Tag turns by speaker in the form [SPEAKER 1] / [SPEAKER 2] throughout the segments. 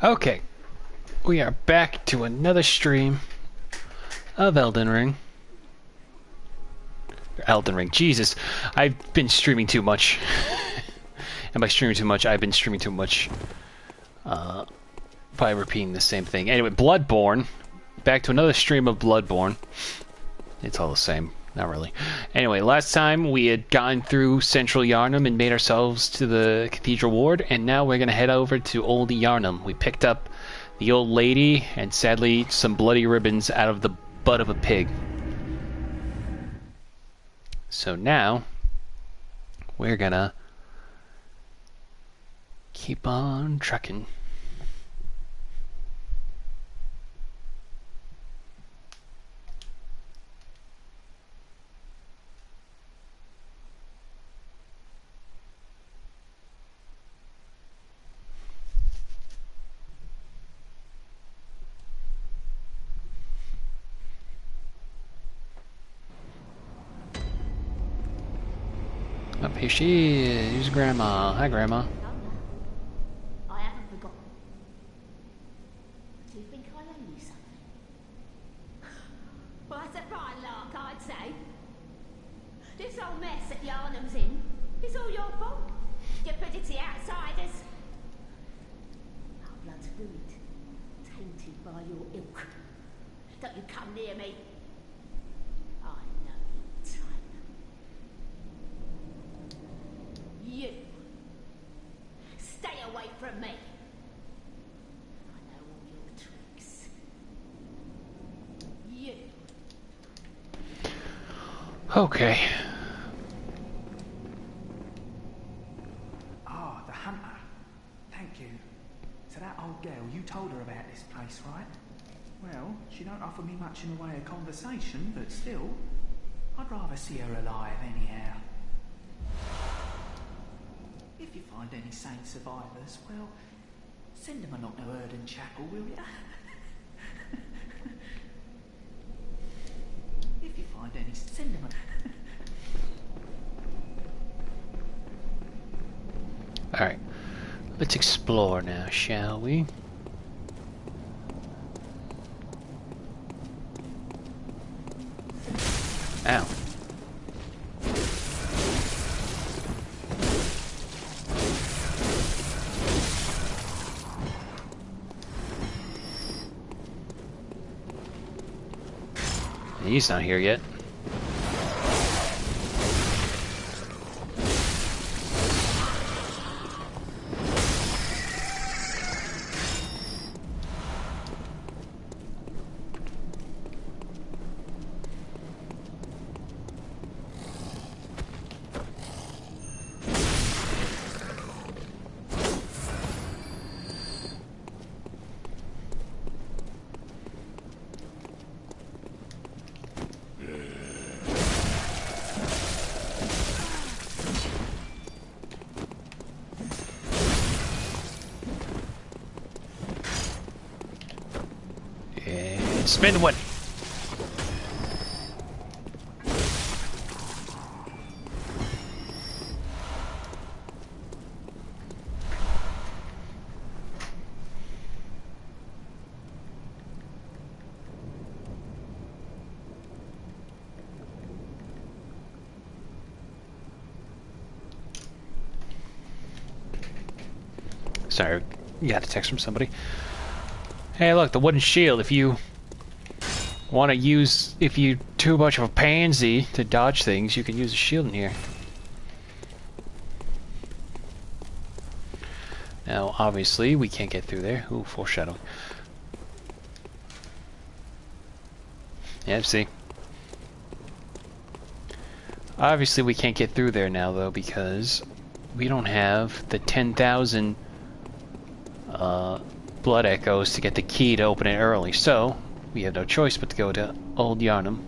[SPEAKER 1] Okay, we are back to another stream of Elden Ring. Elden Ring, Jesus. I've been streaming too much. And by streaming too much, I've been streaming too much by repeating the same thing. Anyway, Bloodborne. Back to another stream of Bloodborne. It's all the same. Not really. Anyway, last time we had gone through Central Yharnam and made ourselves to the Cathedral Ward, and now we're going to head over to Old Yharnam. We picked up the old lady and, sadly, some bloody ribbons out of the butt of a pig. So now, we're going to keep on trucking. Up here she is, Grandma. Hi, Grandma.
[SPEAKER 2] I haven't forgotten. Do you think I owe you something? Well, that's a fine lark, I'd say. This whole mess that Yharnam's in is all your fault. Stupidity outsiders. Our blood's ruined, tainted by your ilk. Don't you come near me. I know your type. You. Stay away from me. I know all your tricks. You.
[SPEAKER 1] Okay.
[SPEAKER 3] Ah, the hunter. Thank you. So that old girl, you told her about this place, right? Well, she don't offer me much in the way of conversation, but still, I'd rather see her alive anyhow. If you find any sane survivors, well, send them along to Erden Chapel, will ya? If you find any, send them
[SPEAKER 1] Alright. Let's explore now, shall we? Ow. He's not here yet. Spin one. Sorry, you got a text from somebody. Hey, look, the wooden shield. If you want to use, if you're too much of a pansy to dodge things, you can use a shield in here. Now, obviously, we can't get through there. Ooh, foreshadowing. Yeah, see. Obviously, we can't get through there now, though, because we don't have the 10,000 blood echoes to get the key to open it early. So, we have no choice but to go to Old Yharnam.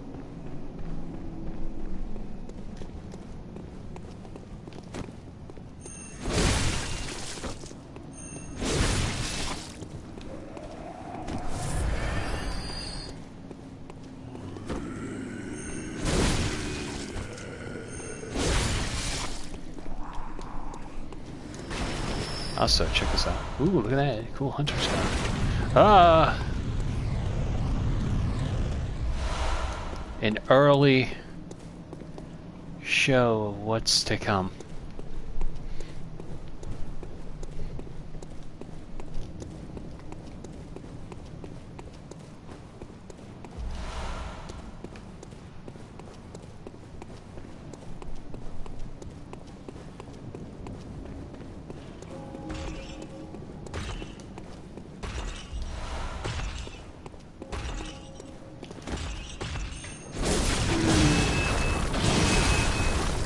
[SPEAKER 1] Also, check this out. Ooh, look at that. Cool hunter stuff. Ah! An early show of what's to come.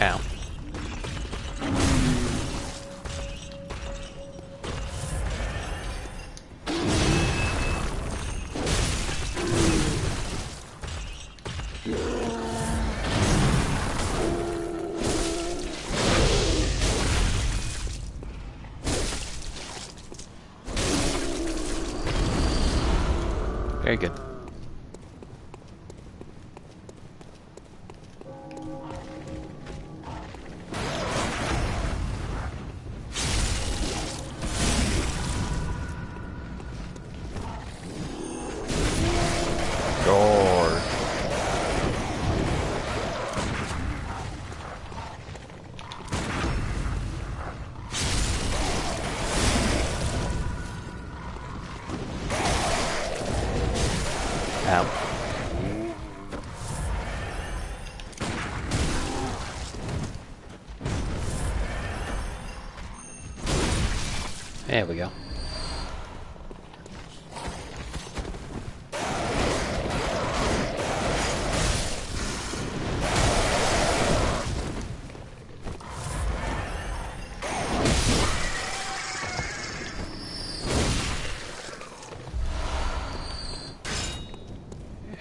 [SPEAKER 1] Ow. Very good. Door. Ow. There we go.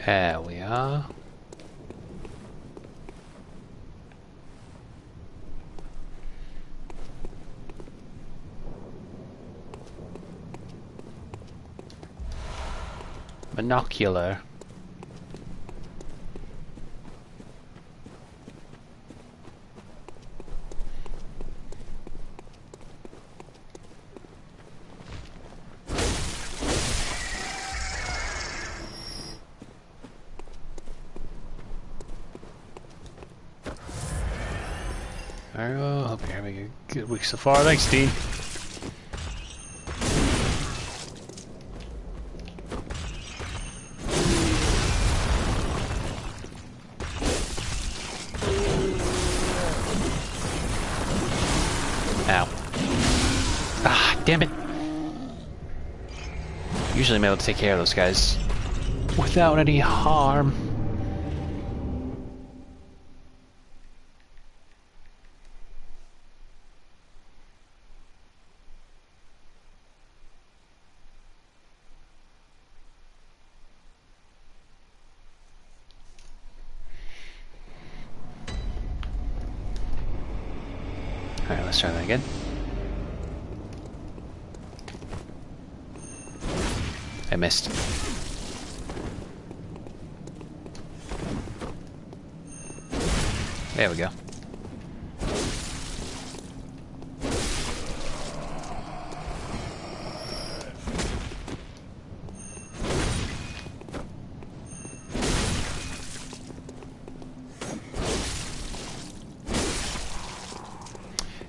[SPEAKER 1] There we are. Monocular. Alright, well, hope you're having a good week so far. Thanks, Dean. Ow. Ah, damn it. Usually I'm able to take care of those guys without any harm. Alright, let's try that again. I missed. There we go.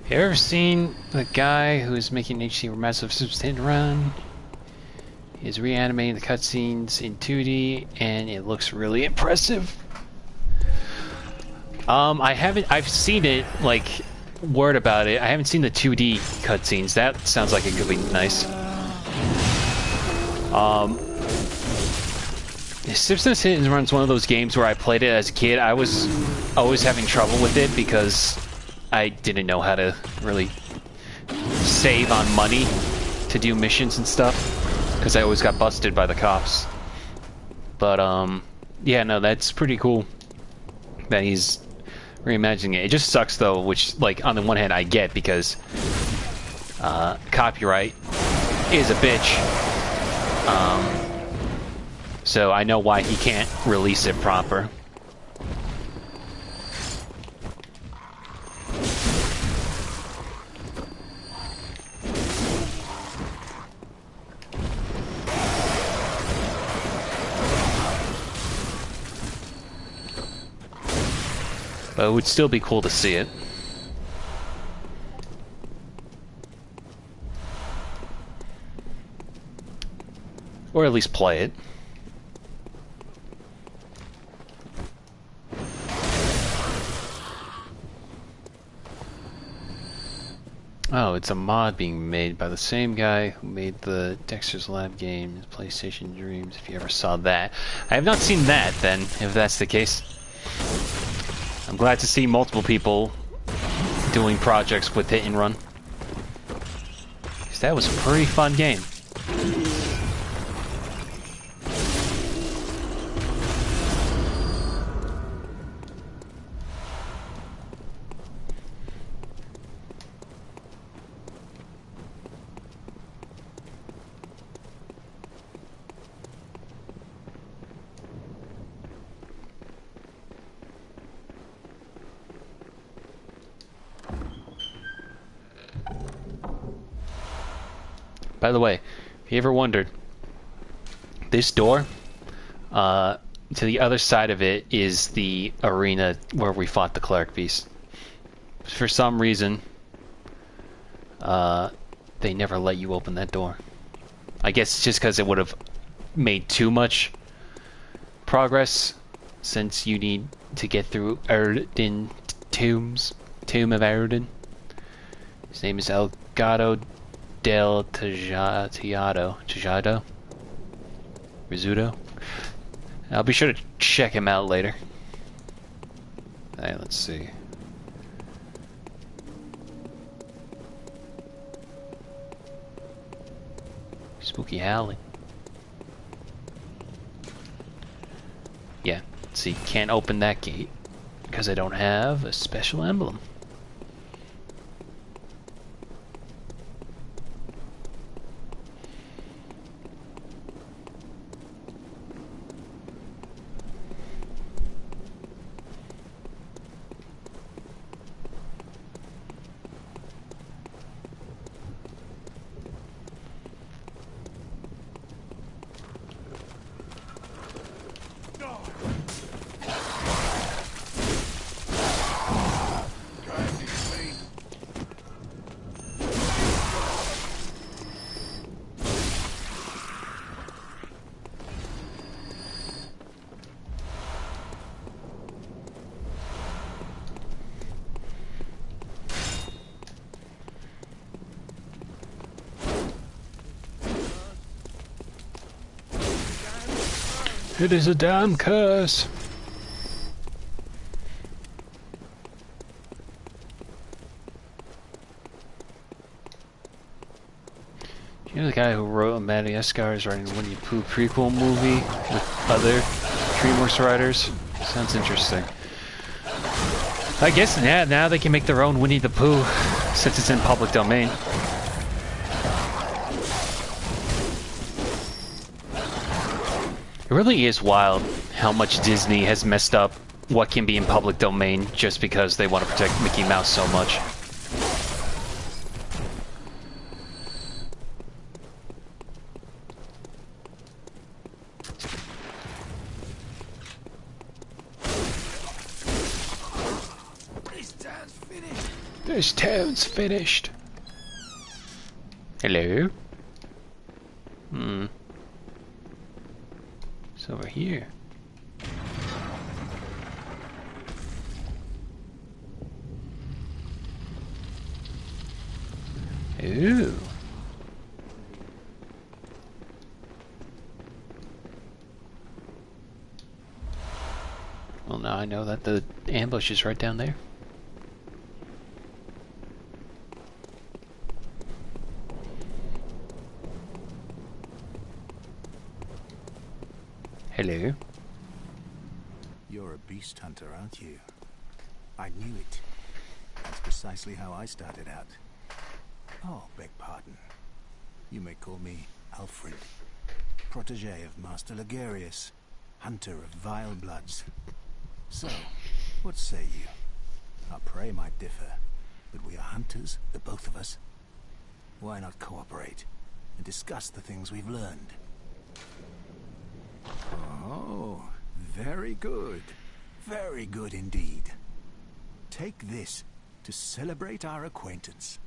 [SPEAKER 1] You ever seen the guy who's making HC massive substance run? He's reanimating the cutscenes in 2D and it looks really impressive. I've seen it, like, word about it. I haven't seen the 2D cutscenes. That sounds like it could be nice. Substance Hit and Run's one of those games where I played it as a kid. I was always having trouble with it because I didn't know how to really save on money to do missions and stuff, because I always got busted by the cops. But, yeah, no, that's pretty cool that he's reimagining it. It just sucks, though, which, like, on the one hand I get, because copyright is a bitch. So I know why he can't release it proper. But it would still be cool to see it. Or at least play it. Oh, it's a mod being made by the same guy who made the Dexter's Lab games, PlayStation Dreams, if you ever saw that. I have not seen that, then, if that's the case. I'm glad to see multiple people doing projects with Hit and Run. 'Cause that was a pretty fun game. By the way, if you ever wondered, this door, to the other side of it is the arena where we fought the Cleric Beast. For some reason, they never let you open that door. I guess it's just because it would have made too much progress, since you need to get through Erdin Tomb of Erdin. His name is Elgato del Tejado? Rizzuto? I'll be sure to check him out later. Alright, let's see. Spooky howling. Yeah, see, can't open that gate because I don't have a special emblem. It is a damn curse. You know the guy who wrote Madagascar is writing a Winnie the Pooh prequel movie with other DreamWorks writers? Sounds interesting. I guess, yeah, now they can make their own Winnie the Pooh since it's in public domain. It really is wild how much Disney has messed up what can be in public domain just because they want to protect Mickey Mouse so much. This town's finished. Hello? It's over here. Ooh. Well, now I know that the ambush is right down there. Hello.
[SPEAKER 4] You're a beast hunter, aren't you? I knew it. That's precisely how I started out. Oh, beg pardon. You may call me Alfred, protege of Master Ligarius, hunter of vile bloods. So, what say you? Our prey might differ, but we are hunters, the both of us. Why not cooperate and discuss the things we've learned? Oh, very good. Very good indeed. take this to celebrate our acquaintance.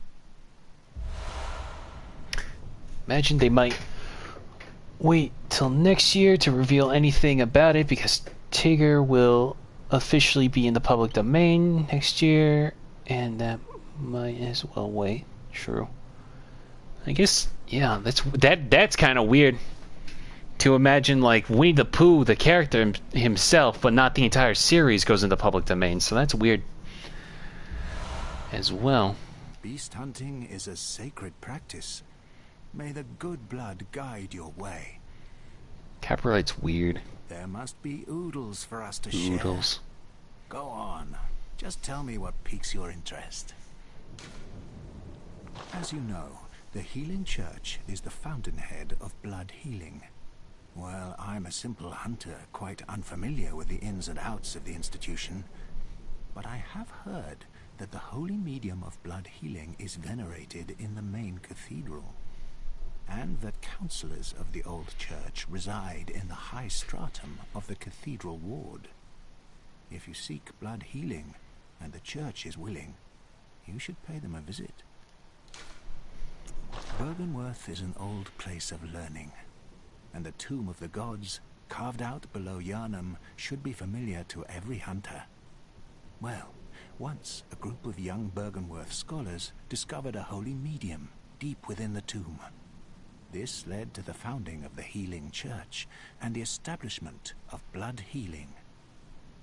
[SPEAKER 1] Imagine they might wait till next year to reveal anything about it because Tigger will officially be in the public domain next year, and that might as well wait. True. I guess, yeah, that's kind of weird to imagine, like, Winnie the Pooh, the character himself, but not the entire series goes into public domain, so that's weird as well.
[SPEAKER 4] Beast hunting is a sacred practice. May the good blood guide your way.
[SPEAKER 1] Caprolite's weird.
[SPEAKER 4] There must be oodles for us to share.
[SPEAKER 1] Oodles.
[SPEAKER 4] Go on. Just tell me what piques your interest. As you know, the Healing Church is the fountainhead of blood healing. Well, I'm a simple hunter, quite unfamiliar with the ins and outs of the institution. But I have heard that the holy medium of blood healing is venerated in the main cathedral, and that counselors of the old church reside in the high stratum of the cathedral ward. If you seek blood healing, and the church is willing, you should pay them a visit. Byrgenwerth is an old place of learning, and the Tomb of the Gods, carved out below Yharnam, should be familiar to every hunter. Well, once a group of young Byrgenwerth scholars discovered a holy medium deep within the tomb. This led to the founding of the Healing Church and the establishment of blood healing.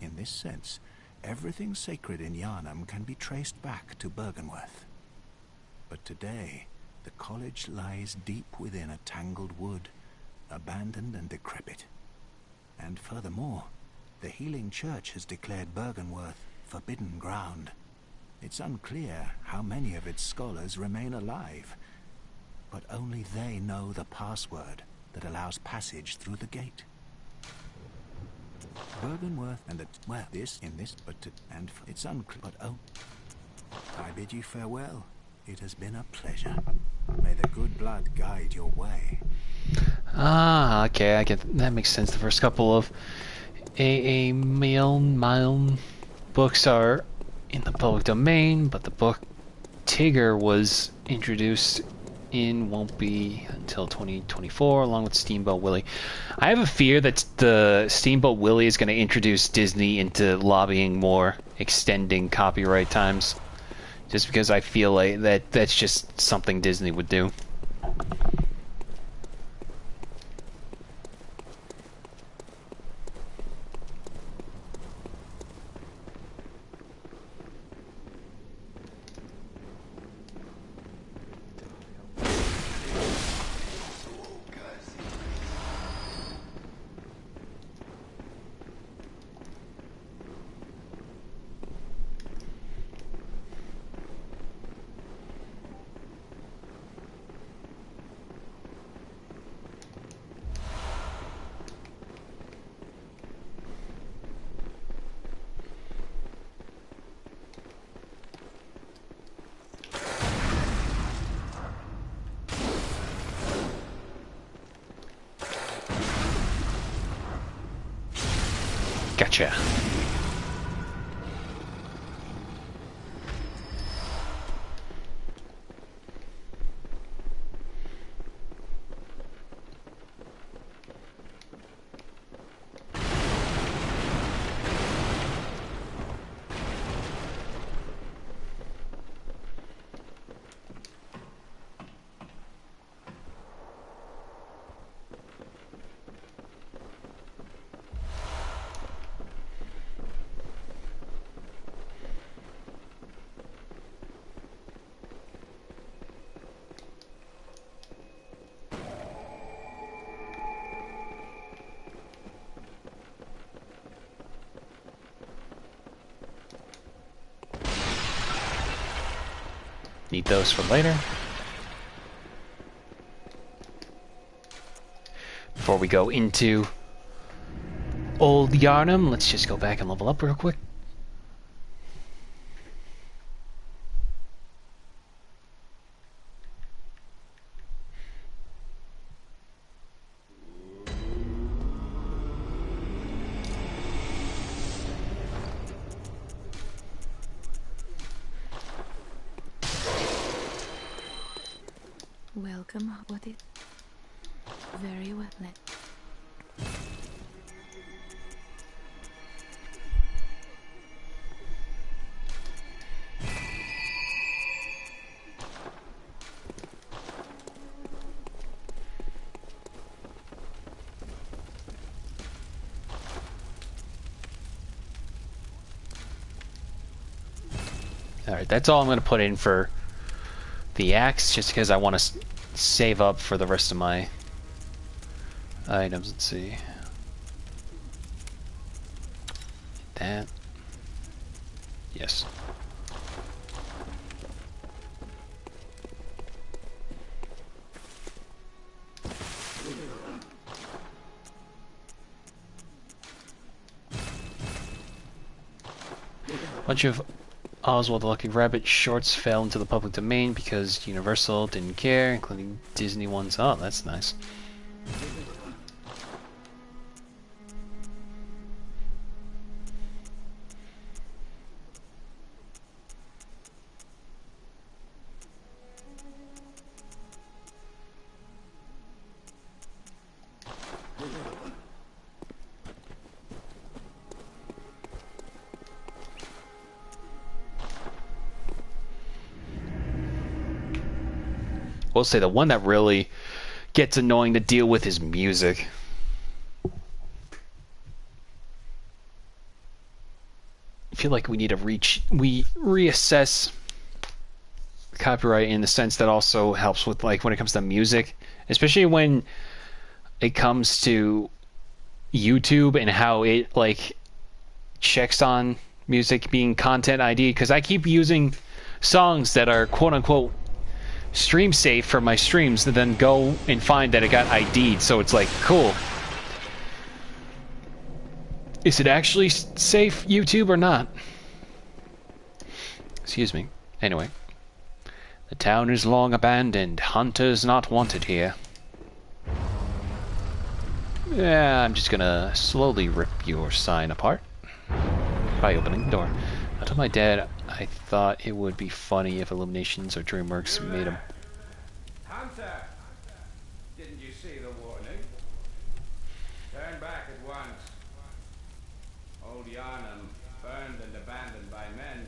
[SPEAKER 4] In this sense, everything sacred in Yharnam can be traced back to Byrgenwerth. But today, the college lies deep within a tangled wood, abandoned and decrepit. And furthermore, the Healing Church has declared Byrgenwerth forbidden ground. It's unclear how many of its scholars remain alive, but only they know the password that allows passage through the gate. Byrgenwerth and the... well, this, in this, but to, and it's unclear, but oh... I bid you farewell. It has been a pleasure. May the good blood guide your way.
[SPEAKER 1] Ah, okay, I get that. Makes sense. The first couple of A.A. Milne books are in the public domain, but the book Tigger was introduced in won't be until 2024, along with Steamboat Willie. I have a fear that the Steamboat Willie is going to introduce Disney into lobbying more, extending copyright times, just because I feel like that's just something Disney would do. Gotcha. Need those for later. Before we go into Old Yharnam, let's just go back and level up real quick.
[SPEAKER 5] Welcome. What is very well.
[SPEAKER 1] Alright, that's all I'm going to put in for the axe, just because I want to save up for the rest of my items. Let's see. That. Yes. Bunch of Oswald the Lucky Rabbit shorts fell into the public domain because Universal didn't care, including Disney ones. Oh, that's nice. We'll say the one that really gets annoying to deal with is music. I feel like we need to reassess copyright in the sense that also helps with, like, when it comes to music, especially when it comes to YouTube and how it, like, checks on music being content ID, because I keep using songs that are quote unquote stream safe for my streams, and then go and find that it got ID'd. So it's like, cool, is it actually safe, YouTube, or not? Excuse me. Anyway, the town is long abandoned. Hunters not wanted here. Yeah, I'm just gonna slowly rip your sign apart by opening the door. I told my dad I thought it would be funny if Illuminations or DreamWorks made them.
[SPEAKER 6] Hunter! Didn't you see the warning? Turn back at once. Old Yarnum, burned and abandoned by men,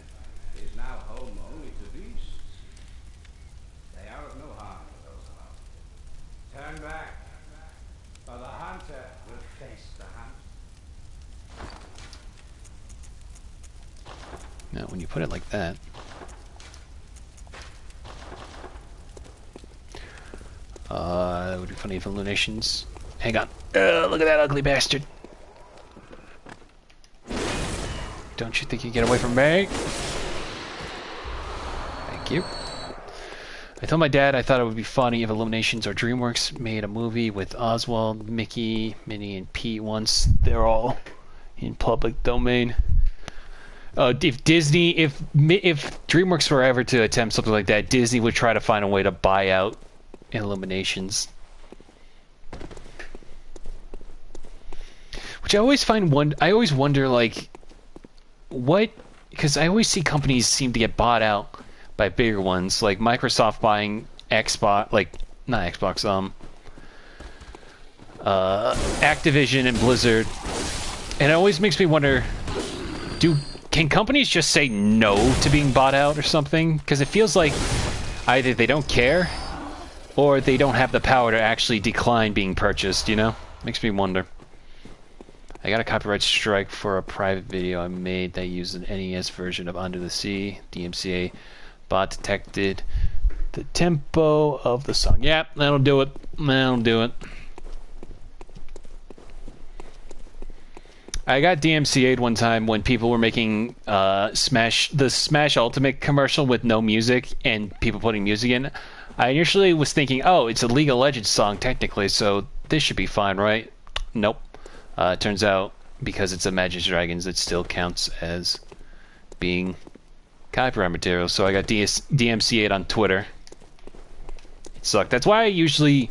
[SPEAKER 6] is now home only to beasts. They are of no harm to those about. Turn back, or the hunter will face the hunt.
[SPEAKER 1] Now, when you put it like that, that would be funny if Illuminations. Hang on. Look at that ugly bastard. Don't you think you get away from me? Thank you. I told my dad I thought it would be funny if Illuminations or DreamWorks made a movie with Oswald, Mickey, Minnie, and Pete once they're all in public domain. If DreamWorks were ever to attempt something like that, Disney would try to find a way to buy out Illuminations. Which I always I always wonder, like, what, because I always see companies seem to get bought out by bigger ones, like Microsoft buying Xbox, like, not Xbox, Activision and Blizzard. And it always makes me wonder, can companies just say no to being bought out or something? Because it feels like either they don't care or they don't have the power to actually decline being purchased, you know? Makes me wonder. I got a copyright strike for a private video I made that used an NES version of Under the Sea. DMCA bot detected the tempo of the song. Yeah, that'll do it. That'll do it. I got DMCA'd one time when people were making the Smash Ultimate commercial with no music and people putting music in. I initially was thinking, oh, it's a League of Legends song technically, so this should be fine, right? Nope. Turns out, because it's Imagine Dragons, it still counts as being copyright material. So I got DMCA'd on Twitter. It sucked. That's why I usually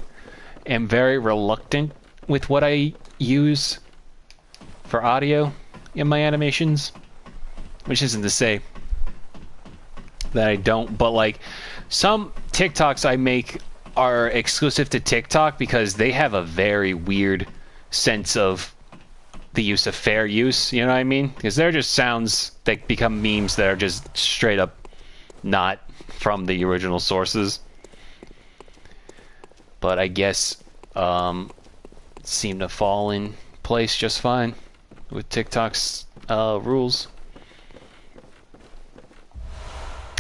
[SPEAKER 1] am very reluctant with what I use for audio in my animations, which isn't to say that I don't, but like some TikToks I make are exclusive to TikTok because they have a very weird sense of the use of fair use, you know what I mean? Because they're just sounds that become memes that are just straight up not from the original sources. But I guess seem to fall in place just fine with TikTok's rules.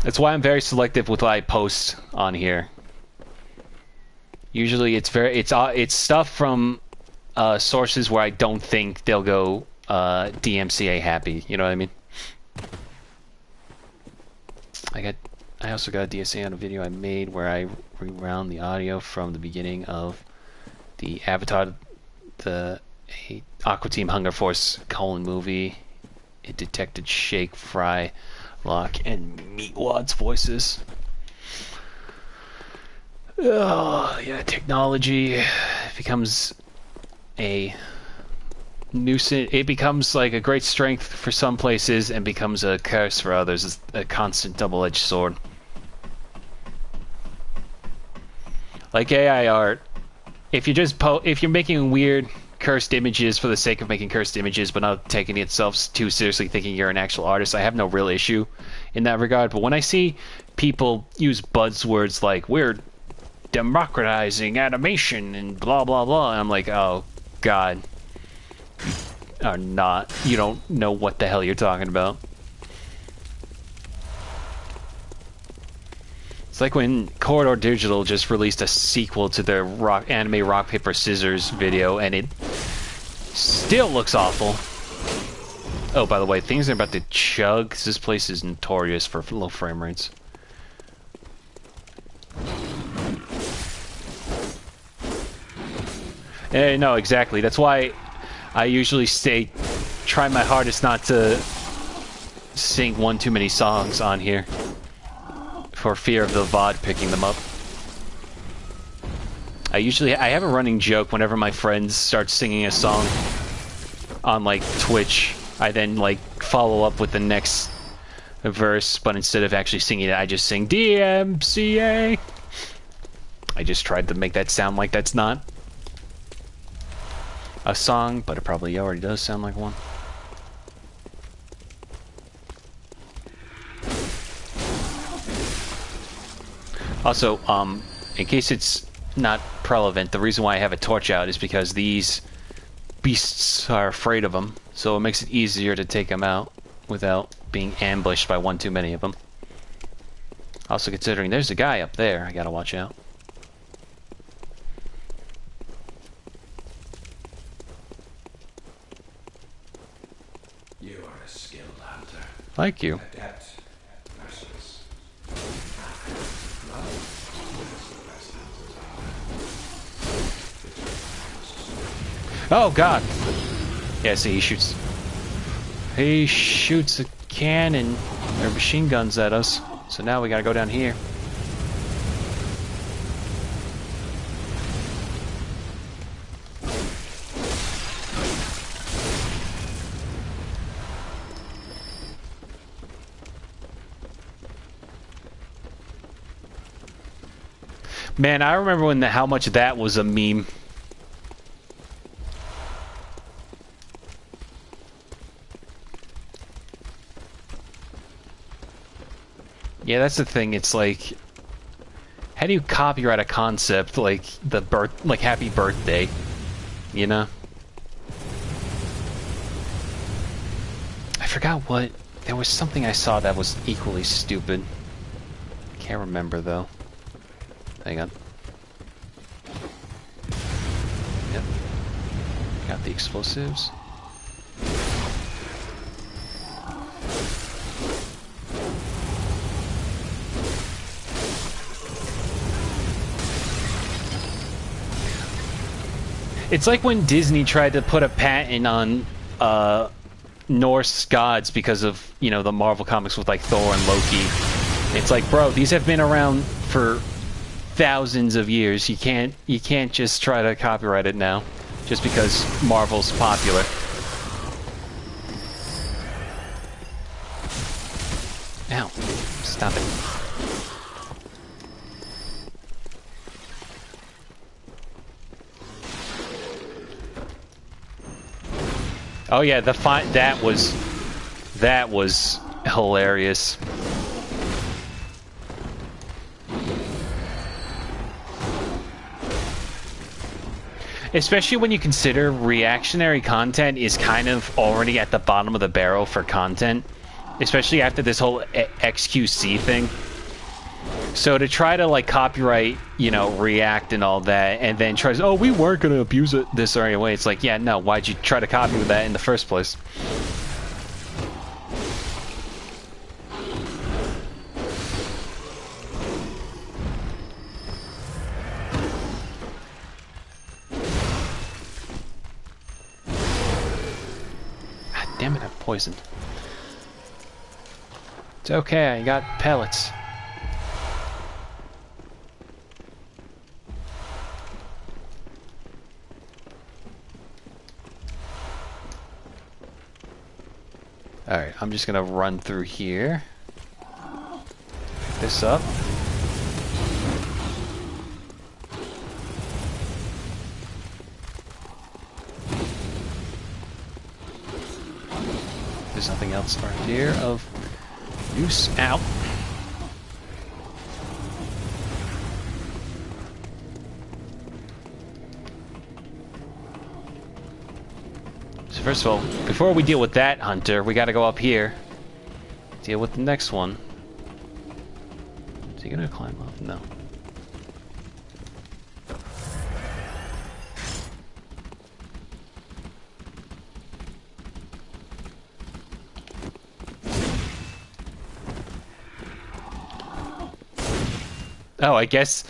[SPEAKER 1] That's why I'm very selective with what I post on here. Usually it's stuff from sources where I don't think they'll go DMCA happy, you know what I mean? I also got a DSA on a video I made where I rewound the audio from the beginning of the Avatar, the Aqua Team Hunger Force movie. It detected Shake, Fry, Locke, and Meatwad's voices. Oh, yeah, technology becomes a nuisance. It becomes like a great strength for some places and becomes a curse for others. It's a constant double-edged sword. Like AI art, if you're making weird cursed images for the sake of making cursed images but not taking itself too seriously, thinking you're an actual artist, I have no real issue in that regard. But when I see people use buzzwords like we're democratizing animation and blah blah blah, and I'm like, oh god, you don't know what the hell you're talking about. It's like when Corridor Digital just released a sequel to their anime rock paper scissors video, and it still looks awful. Oh, by the way, things are about to chug, 'cause this place is notorious for low frame rates. No, exactly. That's why I usually try my hardest not to sing one too many songs on here, for fear of the VOD picking them up. I have a running joke whenever my friends start singing a song on like Twitch, I then like follow up with the next verse, but instead of actually singing it, I just sing DMCA. I just tried to make that sound like that's not a song, but it probably already does sound like one. Also, in case it's not relevant, the reason why I have a torch out is because these beasts are afraid of them, so it makes it easier to take them out without being ambushed by one too many of them. Also, considering there's a guy up there, I gotta watch out.
[SPEAKER 6] You are a skilled hunter.
[SPEAKER 1] Like you.
[SPEAKER 6] Adept, merciless.
[SPEAKER 1] Oh god! Yeah, see, he shoots a cannon or machine guns at us. So now we gotta go down here. Man, I remember when how much that was a meme. Yeah, that's the thing. It's like, how do you copyright a concept like like Happy Birthday? You know? I forgot what. There was something I saw that was equally stupid. Can't remember though. Hang on. Yep. Got the explosives. It's like when Disney tried to put a patent on Norse gods because of, you know, the Marvel comics with like Thor and Loki. It's like, bro, these have been around for thousands of years. You can't just try to copyright it now just because Marvel's popular. Ow. Stop it. Oh yeah, that was hilarious. Especially when you consider reactionary content is kind of already at the bottom of the barrel for content. Especially after this whole XQC thing. So to try to, like, copyright, you know, React and all that, and then tries, oh, we weren't going to abuse it this way. It's like, yeah, no, why'd you try to copy that in the first place? Damn it, I'm poisoned. It's okay, I got pellets. Alright, I'm just gonna run through here. Pick this up. There's nothing else around here of use. Ow. So first of all, before we deal with that hunter, we gotta go up here. Deal with the next one. Is he gonna climb up? No. Oh, I guess...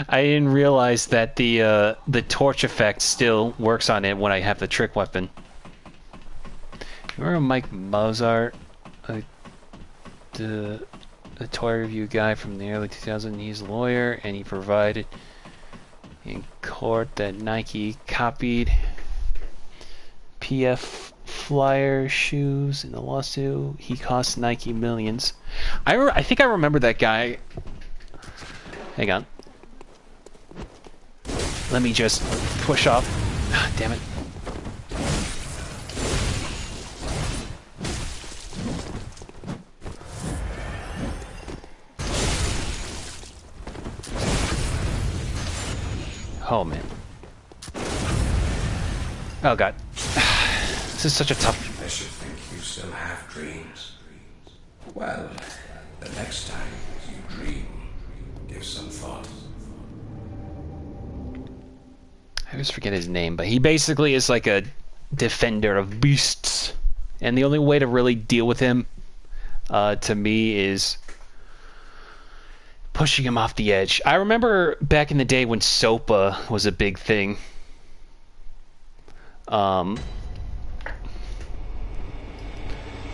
[SPEAKER 1] I didn't realize that the torch effect still works on it when I have the trick weapon. Remember Mike Mozart, the toy review guy from the early 2000s? He's a lawyer, and he provided in court that Nike copied PF Flyer shoes in the lawsuit. He cost Nike millions. I think I remember that guy. Hang on. Let me just push off. Ah, damn it. Oh, man. Oh, God. This is such a tough...
[SPEAKER 7] I should think you still have dreams. Well, the next time you dream, give some thought.
[SPEAKER 1] I always forget his name, but he basically is like a defender of beasts. And the only way to really deal with him, to me, is pushing him off the edge. I remember back in the day when SOPA was a big thing.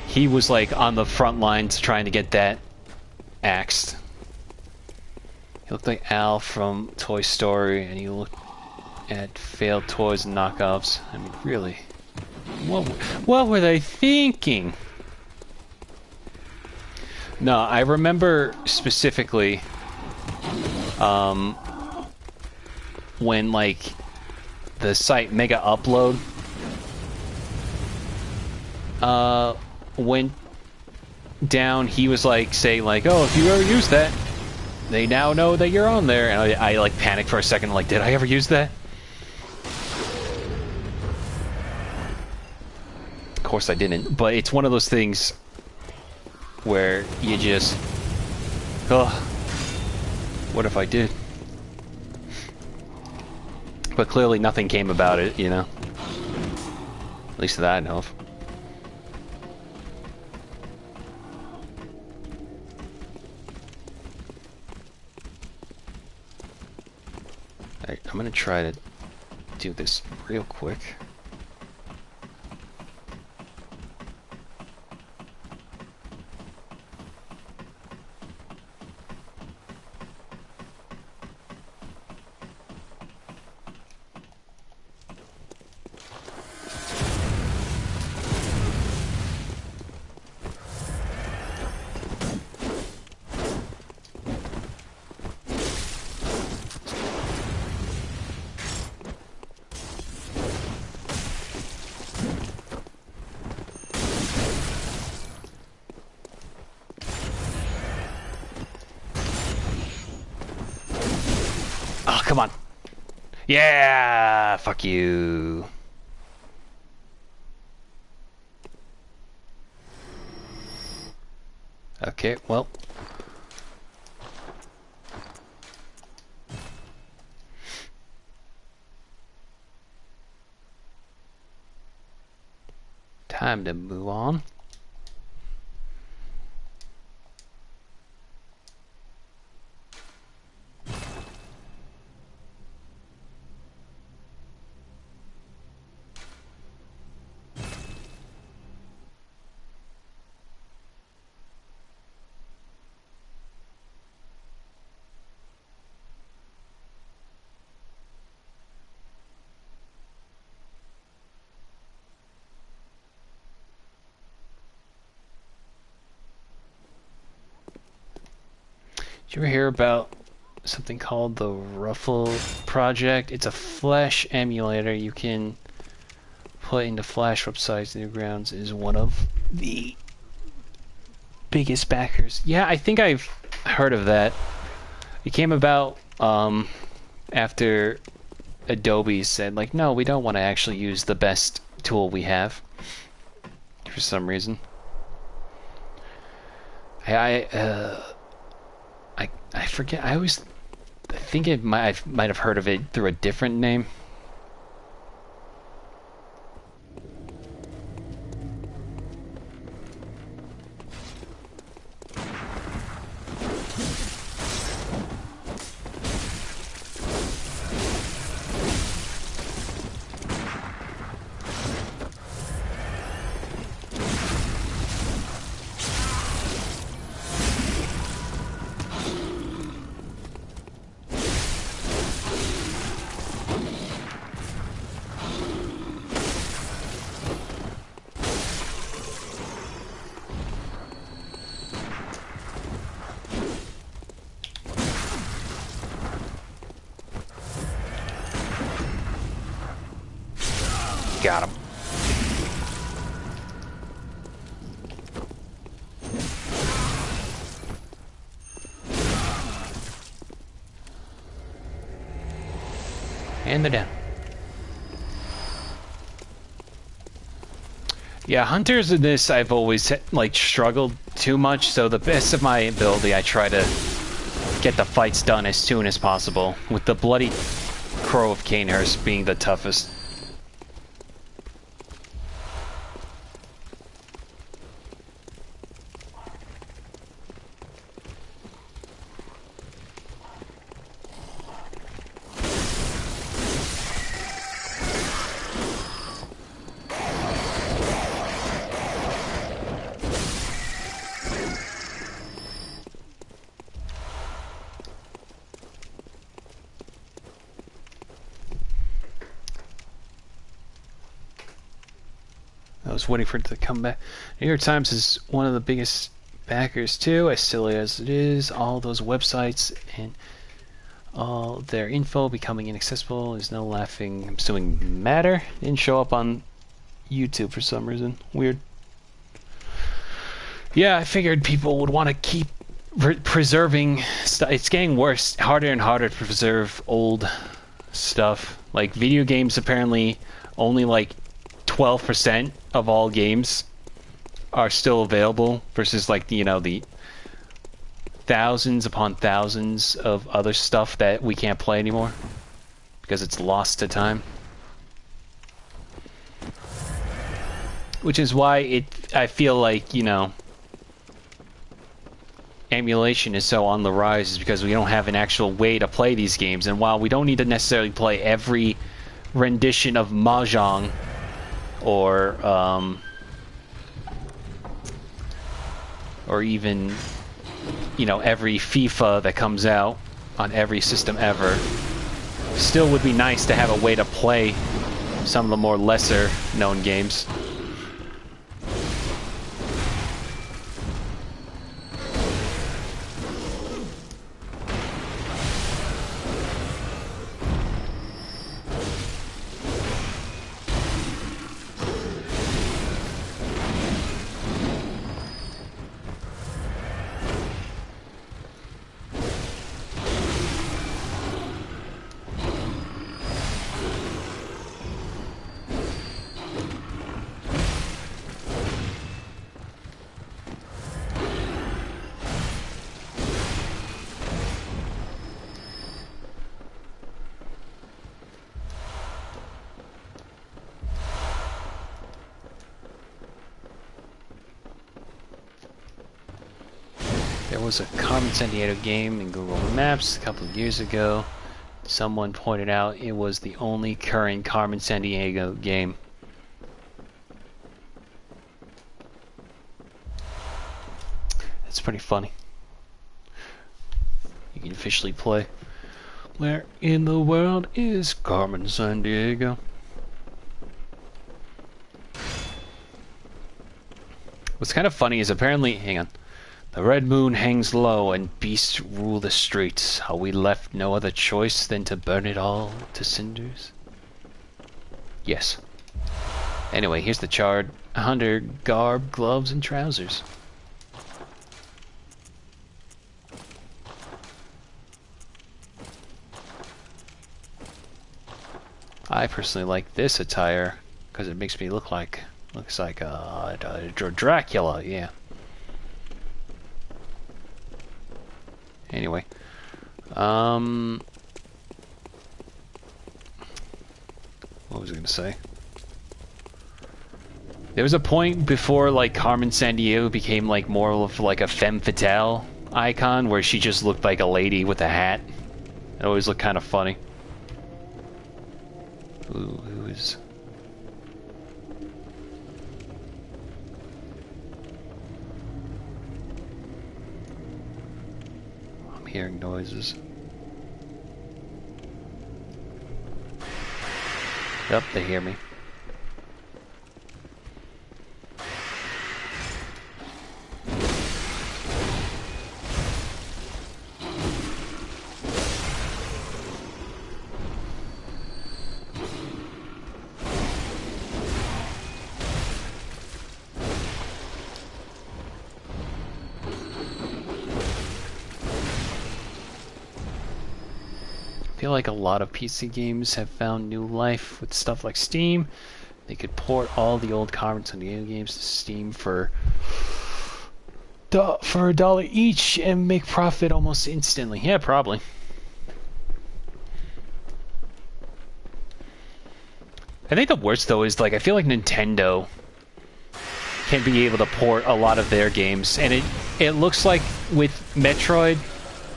[SPEAKER 1] He was like on the front lines trying to get that axed. He looked like Al from Toy Story, and he looked at failed toys and knockoffs. I mean, really, what were they thinking? No, I remember specifically when like the site Mega Upload went down. He was like saying like, oh, if you ever use that, they now know that you're on there. And I like panicked for a second, like, did I ever use that? Of course I didn't, but it's one of those things where you just, oh, what if I did? But clearly nothing came about it, you know? At least that I know of. Alright, I'm gonna try to do this real quick. come on. Yeah, fuck you. Okay, well. Time to move on. Did you ever hear about something called the Ruffle Project? It's a Flash emulator you can put into Flash websites. Newgrounds is one of the biggest backers. Yeah, I think I've heard of that. It came about after Adobe said, like, no, we don't want to actually use the best tool we have for some reason. I forget. I think I might have heard of it through a different name. Got him. And they're down. Yeah, hunters in this I've always like struggled too much, so the best of my ability I try to get the fights done as soon as possible, with the bloody Crow of Canehurst being the toughest. I was waiting for it to come back. New York Times is one of the biggest backers too, as silly as it is. All those websites and all their info becoming inaccessible is no laughing. I'm assuming matter didn't show up on YouTube for some reason. Weird. Yeah, I figured people would want to keep preserving stuff. It's getting worse, harder and harder to preserve old stuff. Like video games, apparently only like 12% of all games are still available versus, like, you know, the thousands upon thousands of other stuff that we can't play anymore because it's lost to time. Which is why I feel like, you know, emulation is so on the rise, is because we don't have an actual way to play these games. And while we don't need to necessarily play every rendition of Mahjong or even, you know, every FIFA that comes out on every system ever, still would be nice to have a way to play some of the more lesser known games. There was a Carmen Sandiego game in Google Maps a couple of years ago. Someone pointed out it was the only current Carmen Sandiego game. That's pretty funny. You can officially play. Where in the world is Carmen Sandiego? What's kind of funny is apparently, hang on, the red moon hangs low and beasts rule the streets. Are we left no other choice than to burn it all to cinders? Yes. Anyway, here's the charred hunter garb, gloves, and trousers. I personally like this attire because it makes me looks like Dracula, yeah. Anyway, what was I gonna say? There was a point before like Carmen Sandiego became like more of like a femme fatale icon where she just looked like a lady with a hat. It always looked kind of funny. Who is? I'm hearing noises. Yep, they hear me. I feel like a lot of PC games have found new life with stuff like Steam. They could port all the old Carmen Sandiego games to Steam for $1 each and make profit almost instantly. Yeah, probably. I think the worst though is like I feel like Nintendo can be able to port a lot of their games, and it looks like with Metroid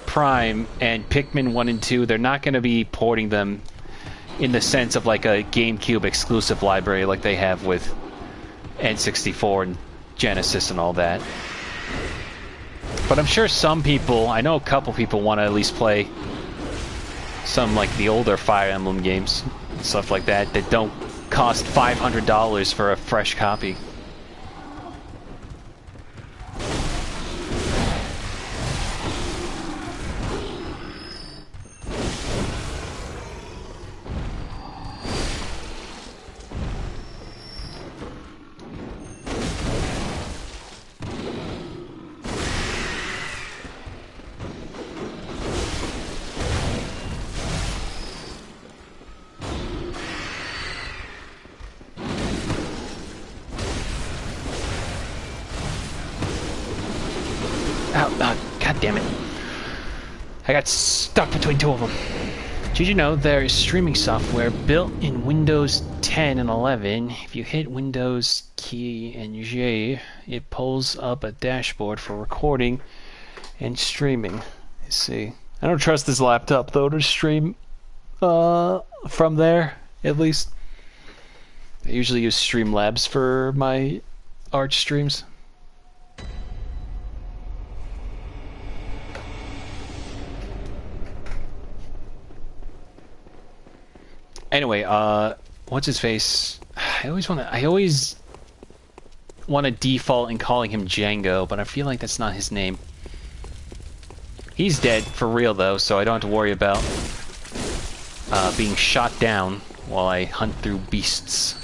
[SPEAKER 1] Prime and Pikmin 1 and 2, they're not going to be porting them in the sense of like a GameCube exclusive library like they have with N64 and Genesis and all that. But I'm sure some people, I know a couple people want to at least play some like the older Fire Emblem games and stuff like that that don't cost $500 for a fresh copy. God damn it. I got stuck between two of them. Did you know there is streaming software built in Windows 10 and 11? If you hit Windows key and J, it pulls up a dashboard for recording and streaming. Let's see. I don't trust this laptop though to stream from there, at least. I usually use Streamlabs for my Arch streams. Anyway, what's his face? I always want to default in calling him Django, but I feel like that's not his name. He's dead for real though, so I don't have to worry about being shot down while I hunt through beasts.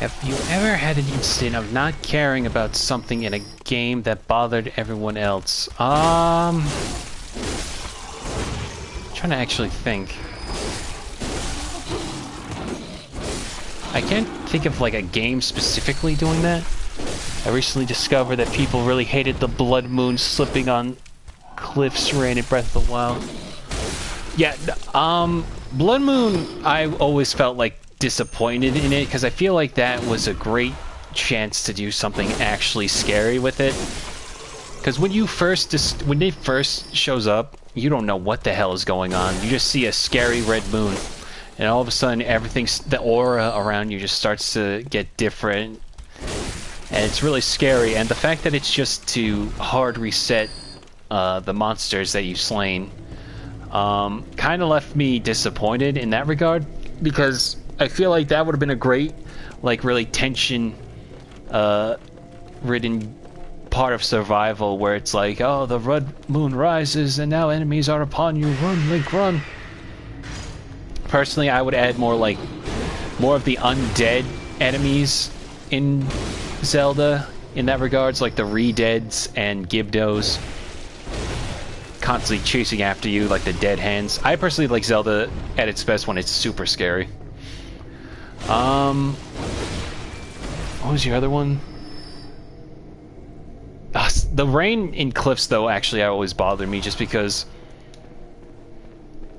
[SPEAKER 1] Have you ever had an instant of not caring about something in a game that bothered everyone else? Trying to actually think. I can't think of like a game specifically doing that. I recently discovered that people really hated the blood moon slipping on cliffs rain in Breath of the Wild. Yeah, Blood Moon, I always felt like disappointed in it because I feel like that was a great chance to do something actually scary with it. Because when it first shows up, you don't know what the hell is going on. You just see a scary red moon, and all of a sudden, the aura around you just starts to get different, and it's really scary. And the fact that it's just to hard reset the monsters that you've slain kind of left me disappointed in that regard, because I feel like that would have been a great, like, really tension ridden part of survival, where it's like, oh, the red moon rises and now enemies are upon you, run, Link, run. Personally, I would add more of the undead enemies in Zelda in that regards, like the Re-Deads and Gibdos constantly chasing after you, like the dead hands. I personally like Zelda at its best when it's super scary. What was your other one? The rain in cliffs, though, actually always bothered me, just because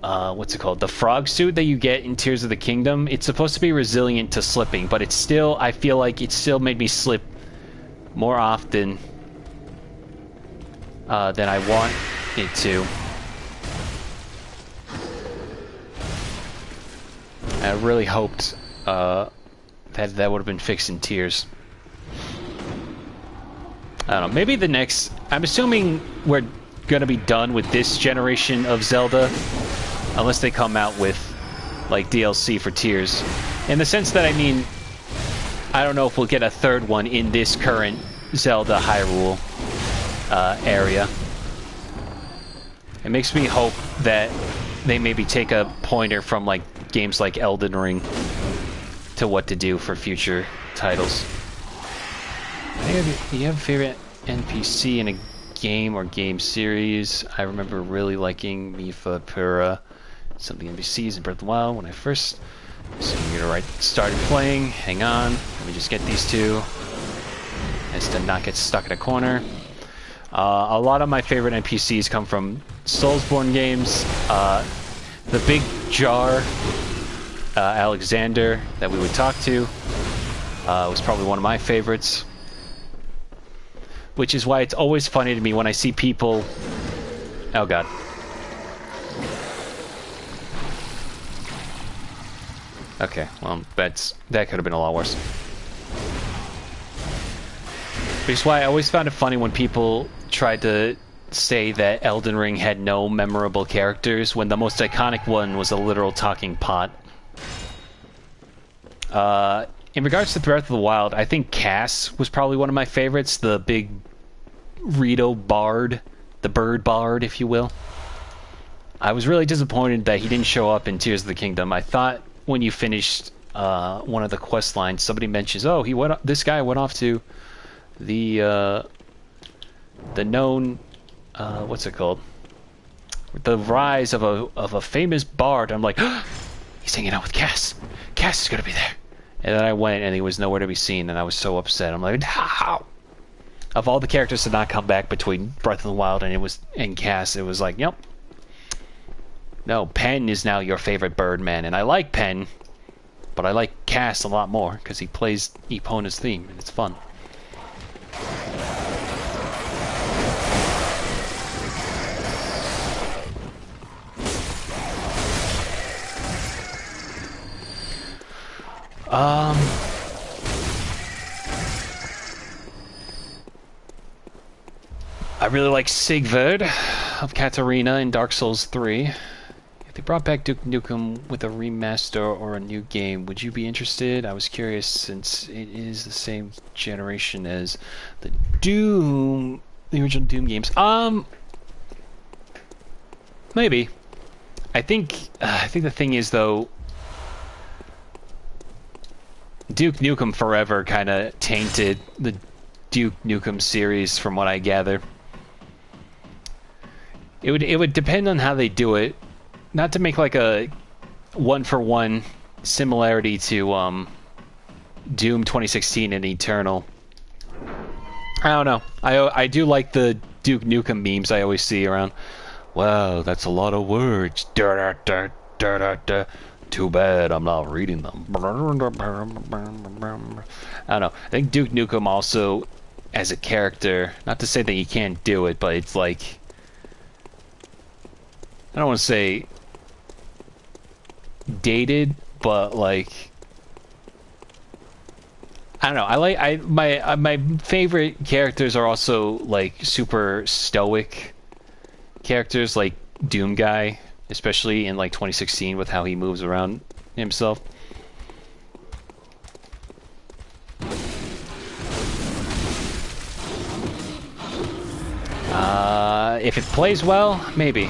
[SPEAKER 1] what's it called? The frog suit that you get in Tears of the Kingdom, it's supposed to be resilient to slipping, but it's still, I feel like it still made me slip more often than I want it to. I really hoped that would have been fixed in Tears. I don't know, maybe the next... I'm assuming we're gonna be done with this generation of Zelda, unless they come out with, like, DLC for Tears. In the sense that, I mean, I don't know if we'll get a third one in this current Zelda Hyrule area. It makes me hope that they maybe take a pointer from, like, games like Elden Ring to what to do for future titles. Do you have a favorite NPC in a game or game series? I remember really liking Mifa Pura, some of the NPCs in Breath of the Wild when I first started playing. Hang on, let me just get these two, as to not get stuck in a corner. A lot of my favorite NPCs come from Soulsborne games. The big jar, Alexander, that we would talk to, was probably one of my favorites. Which is why it's always funny to me when I see people... Oh god. Okay, well, that could have been a lot worse. Which is why I always found it funny when people tried to say that Elden Ring had no memorable characters, when the most iconic one was a literal talking pot. In regards to Breath of the Wild, I think Cass was probably one of my favorites, the big Rito bard, the bird bard, if you will. I was really disappointed that he didn't show up in Tears of the Kingdom. I thought when you finished one of the quest lines, somebody mentions, oh, this guy went off to the known, what's it called? The rise of a famous bard. I'm like, oh, he's hanging out with Cass. Cass is gonna be there. And then I went, and he was nowhere to be seen, and I was so upset. I'm like, how? Of all the characters to not come back between Breath of the Wild and Cass, it was like, yep. No, Penn is now your favorite Birdman, and I like Penn, but I like Cass a lot more, because he plays Epona's theme, and it's fun. I really like Sigurd of Katarina in Dark Souls 3. If they brought back Duke Nukem with a remaster or a new game, would you be interested? I was curious since it is the same generation as the original Doom games. Maybe. I think the thing is, though, Duke Nukem Forever kind of tainted the Duke Nukem series, from what I gather. It would depend on how they do it. Not to make like a one-for-one similarity to Doom 2016 and Eternal. I don't know. I do like the Duke Nukem memes I always see around. Wow, that's a lot of words. Da, da, da, da, da. Too bad I'm not reading them. I don't know. I think Duke Nukem also, as a character, not to say that he can't do it, but it's like, I don't want to say dated, but like, I don't know. My favorite characters are also like super stoic characters, like Doom Guy, especially in like 2016 with how he moves around himself. If it plays well, maybe.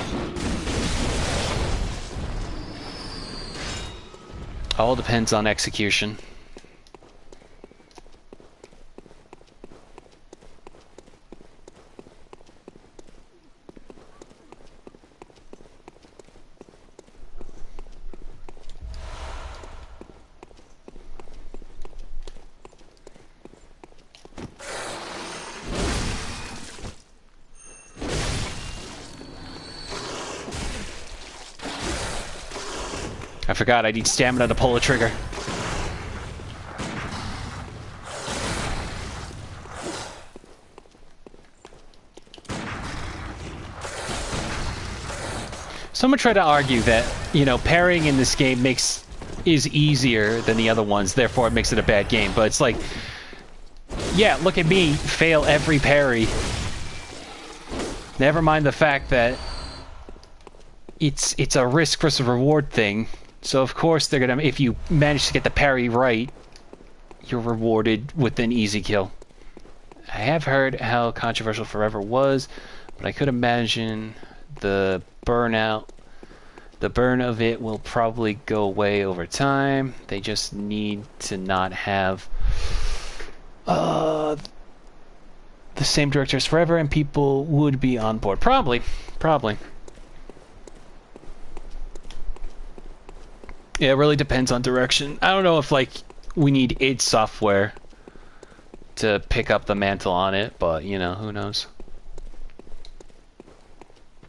[SPEAKER 1] All depends on execution. I forgot I need stamina to pull a trigger. Someone tried to argue that, you know, parrying in this game is easier than the other ones, therefore it makes it a bad game. But it's like, yeah, look at me fail every parry. Never mind the fact that it's a risk versus reward thing. So of course they're gonna, if you manage to get the parry right, you're rewarded with an easy kill. I have heard how controversial Forever was, but I could imagine the burn of it will probably go away over time. They just need to not have the same director as Forever, and people would be on board. Probably. Yeah, it really depends on direction. I don't know if, like, we need id Software to pick up the mantle on it, but, you know, who knows.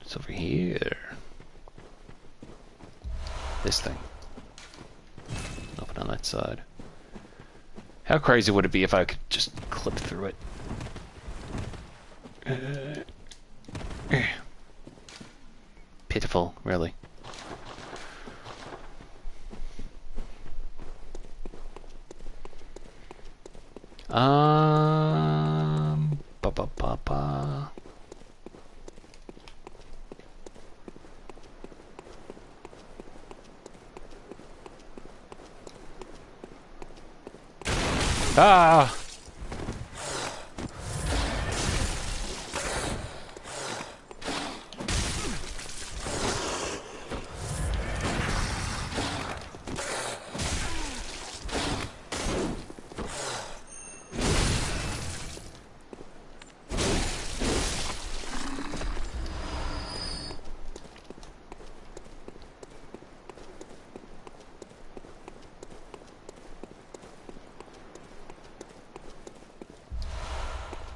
[SPEAKER 1] It's over here. This thing. Open on that side. How crazy would it be if I could just clip through it? Pitiful, really. Ba ba ba ba. Ah!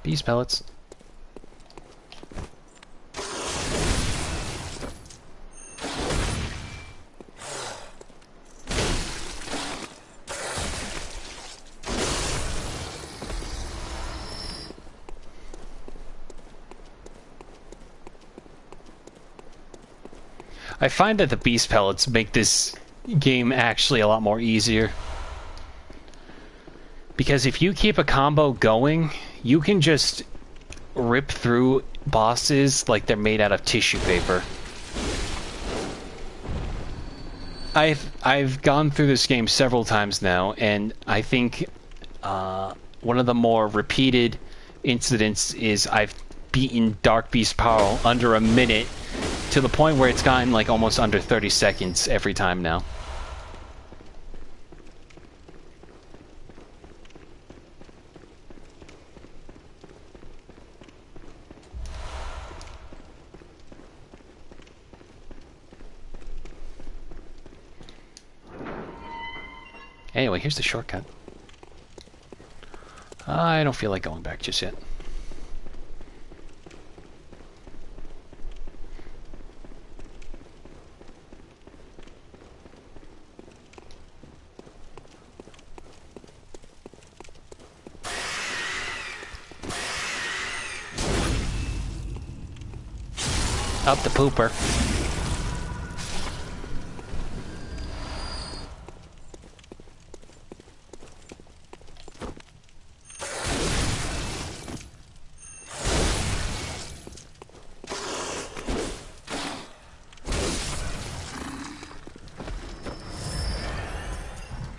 [SPEAKER 1] Beast pellets. I find that the beast pellets make this game actually a lot more easier. Because if you keep a combo going, you can just rip through bosses like they're made out of tissue paper. I've gone through this game several times now, and I think one of the more repeated incidents is I've beaten Dark Beast Pearl under a minute, to the point where it's gotten like almost under 30 seconds every time now. Anyway, here's the shortcut. I don't feel like going back just yet. Up the pooper.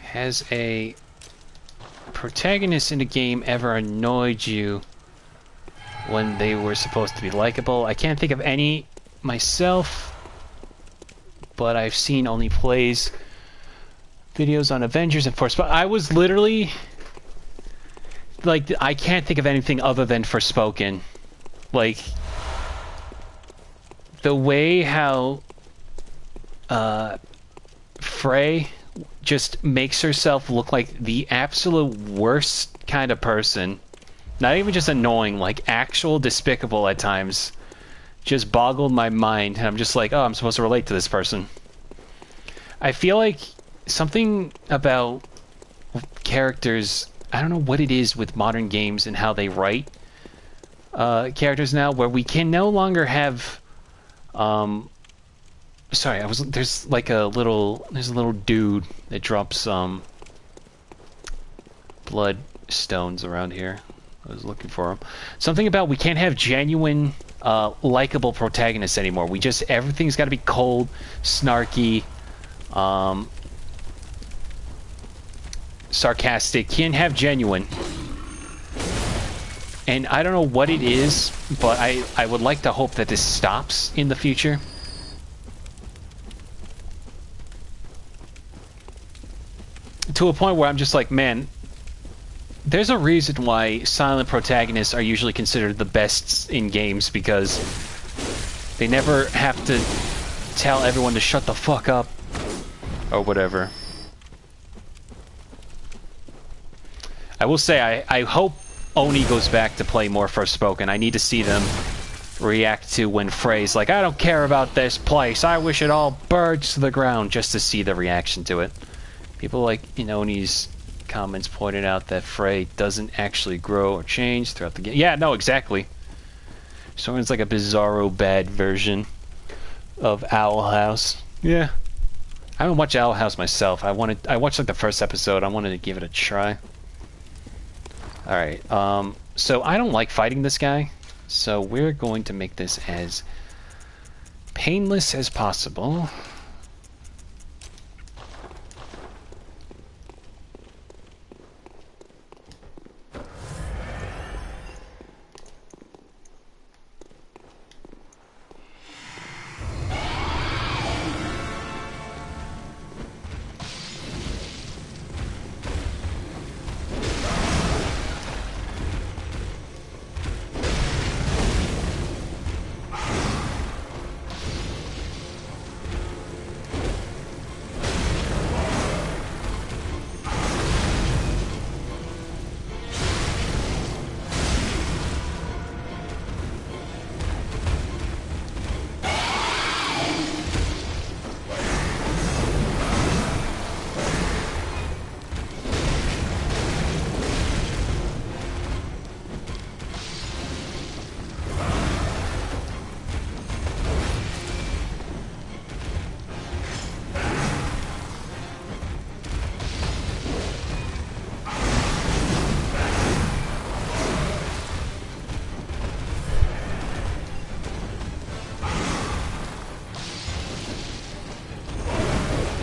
[SPEAKER 1] Has a protagonist in a game ever annoyed you when they were supposed to be likable? I can't think of any myself, but I've seen only plays videos on Avengers and Forspoken. I was literally like, I can't think of anything other than Forspoken. Like, the way how Frey just makes herself look like the absolute worst kind of person. Not even just annoying, like actual despicable at times. Just boggled my mind, and I'm just like, oh, I'm supposed to relate to this person. I feel like something about characters, I don't know what it is with modern games and how they write characters now, where we can no longer have sorry, there's a little dude that drops blood stones around here. I was looking for him. Something about we can't have genuine likable protagonists anymore. Everything's got to be cold, snarky, sarcastic. Can't have genuine. And I don't know what it is, but I would like to hope that this stops in the future. To a point where I'm just like, man, there's a reason why silent protagonists are usually considered the best in games, because they never have to tell everyone to shut the fuck up or whatever. I will say, I hope Oni goes back to play more Forspoken. I need to see them react to when Frey's like, I don't care about this place, I wish it all burns to the ground, just to see the reaction to it. People like Oni's comments pointed out that Frey doesn't actually grow or change throughout the game. Yeah, no, exactly. Someone's like a bizarro bad version of Owl House. Yeah. I haven't watched Owl House myself. I watched like the first episode. I wanted to give it a try. Alright, so I don't like fighting this guy, so we're going to make this as painless as possible.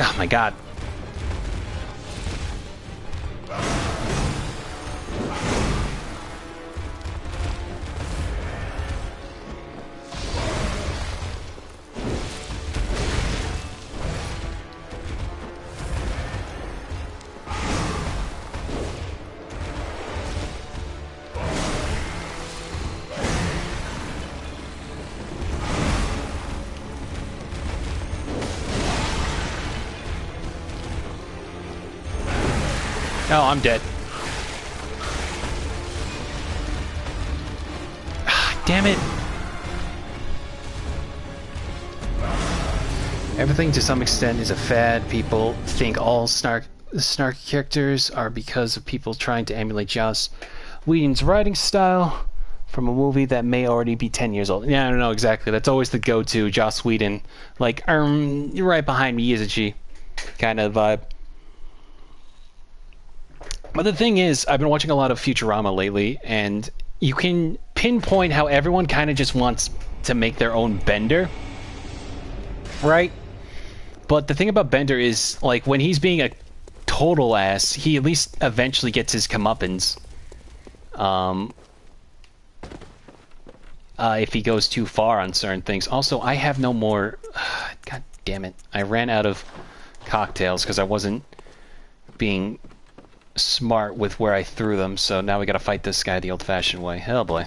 [SPEAKER 1] Oh my god. Oh, I'm dead. Ah, damn it. Everything to some extent is a fad. People think all snarky characters are because of people trying to emulate Joss Whedon's writing style from a movie that may already be 10 years old. Yeah, I don't know exactly. That's always the go-to, Joss Whedon. Like, you're right behind me, isn't she? Kind of vibe. But the thing is, I've been watching a lot of Futurama lately, and you can pinpoint how everyone kind of just wants to make their own Bender. Right? But the thing about Bender is, like, when he's being a total ass, he at least eventually gets his comeuppance. If he goes too far on certain things. Also, I have no more... God damn it. I ran out of cocktails because I wasn't being smart with where I threw them, so now we gotta fight this guy the old-fashioned way. Hell boy.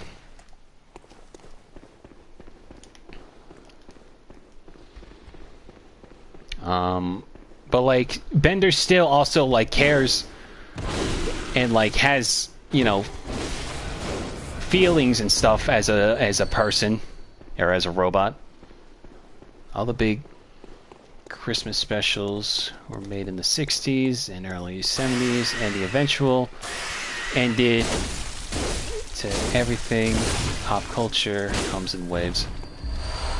[SPEAKER 1] But like Bender still also like cares and like has, you know, feelings and stuff as a person or as a robot. All the big Christmas specials were made in the 60s and early 70s, and the eventual ended to everything. Pop culture comes in waves.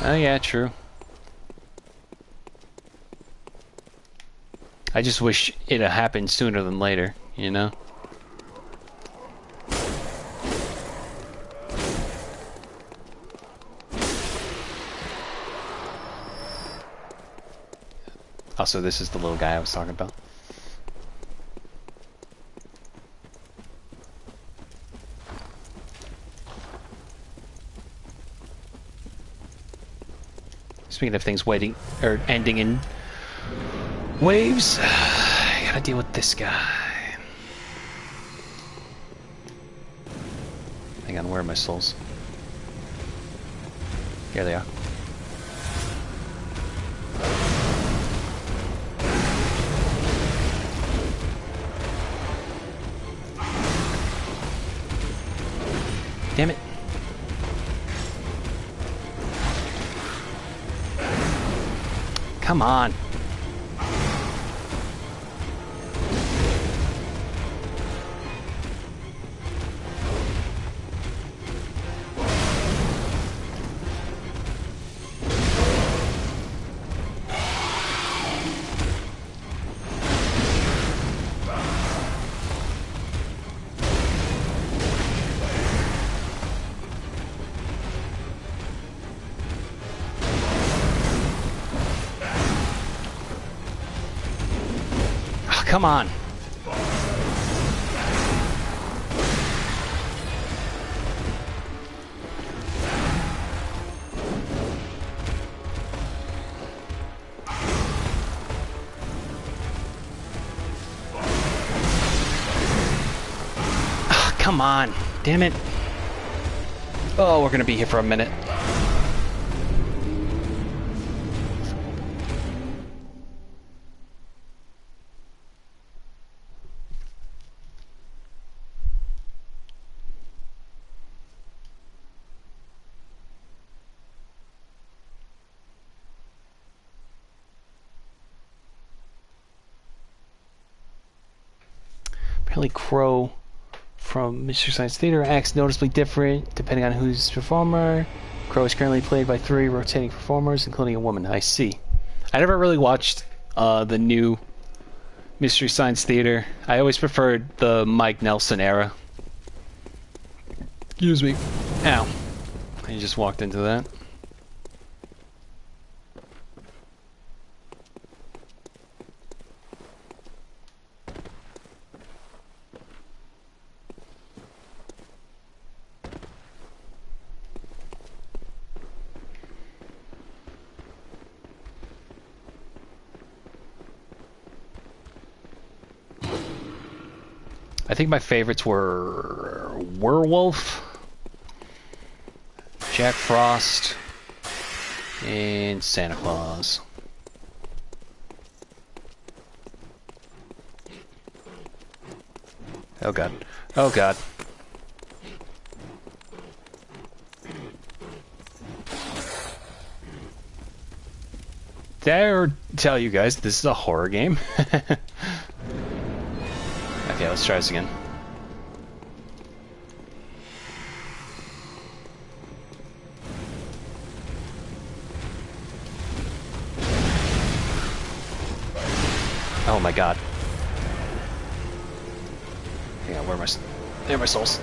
[SPEAKER 1] Oh yeah, true. I just wish it had happened sooner than later, you know? Also, this is the little guy I was talking about. Speaking of things waiting or ending in waves, I gotta deal with this guy. Hang on, where are my souls? Here they are. Damn it. Come on. Come on. Oh, come on. Damn it. Oh, we're gonna be here for a minute. Apparently Crow from Mystery Science Theater acts noticeably different depending on who's performer. Crow is currently played by 3 rotating performers, including a woman. I see. I never really watched the new Mystery Science Theater. I always preferred the Mike Nelson era. Excuse me. Ow. I just walked into that. I think my favorites were Werewolf, Jack Frost, and Santa Claus. Oh god. Oh god. Did I ever tell you guys this is a horror game? Okay, let's try this again. Oh my god. Hang on, where are my souls?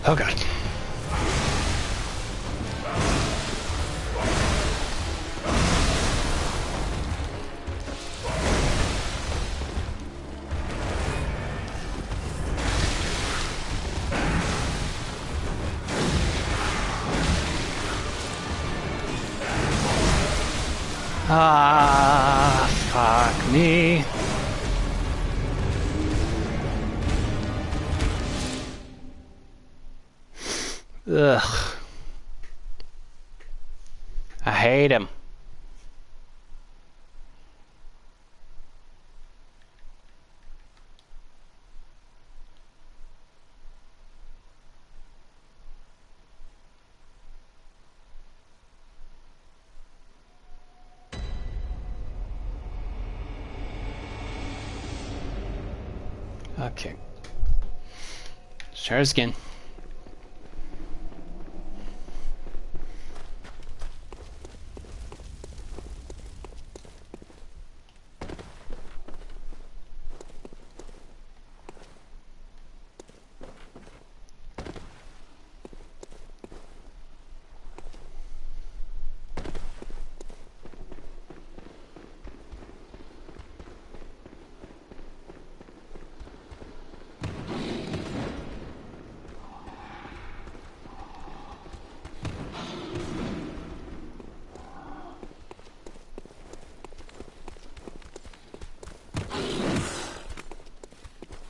[SPEAKER 1] Oh god. Ah, fuck me. Ugh. I hate him. Okay. Let's try this again.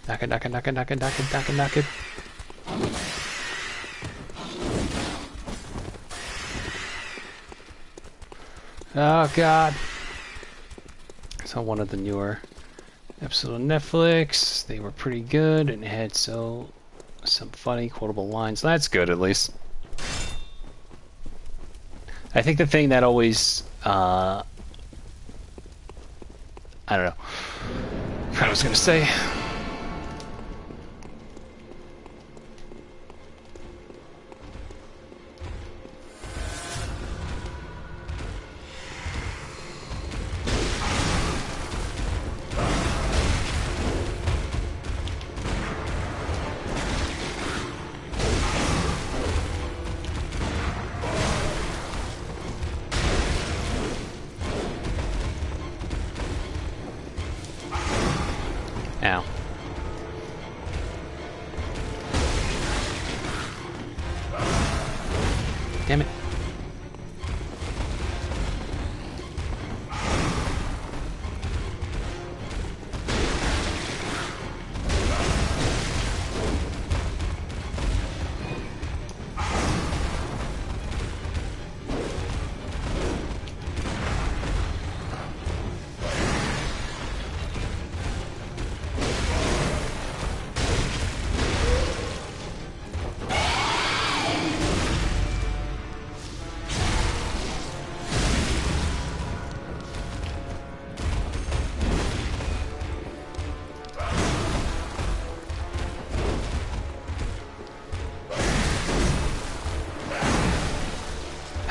[SPEAKER 1] Knock it, knock it, knock it, knock it, knock it, knock it, knock it. Oh god. So one of the newer episodes on Netflix. They were pretty good and had some funny quotable lines. That's good at least. I think the thing that always I don't know. I was gonna say. Ow. Damn it.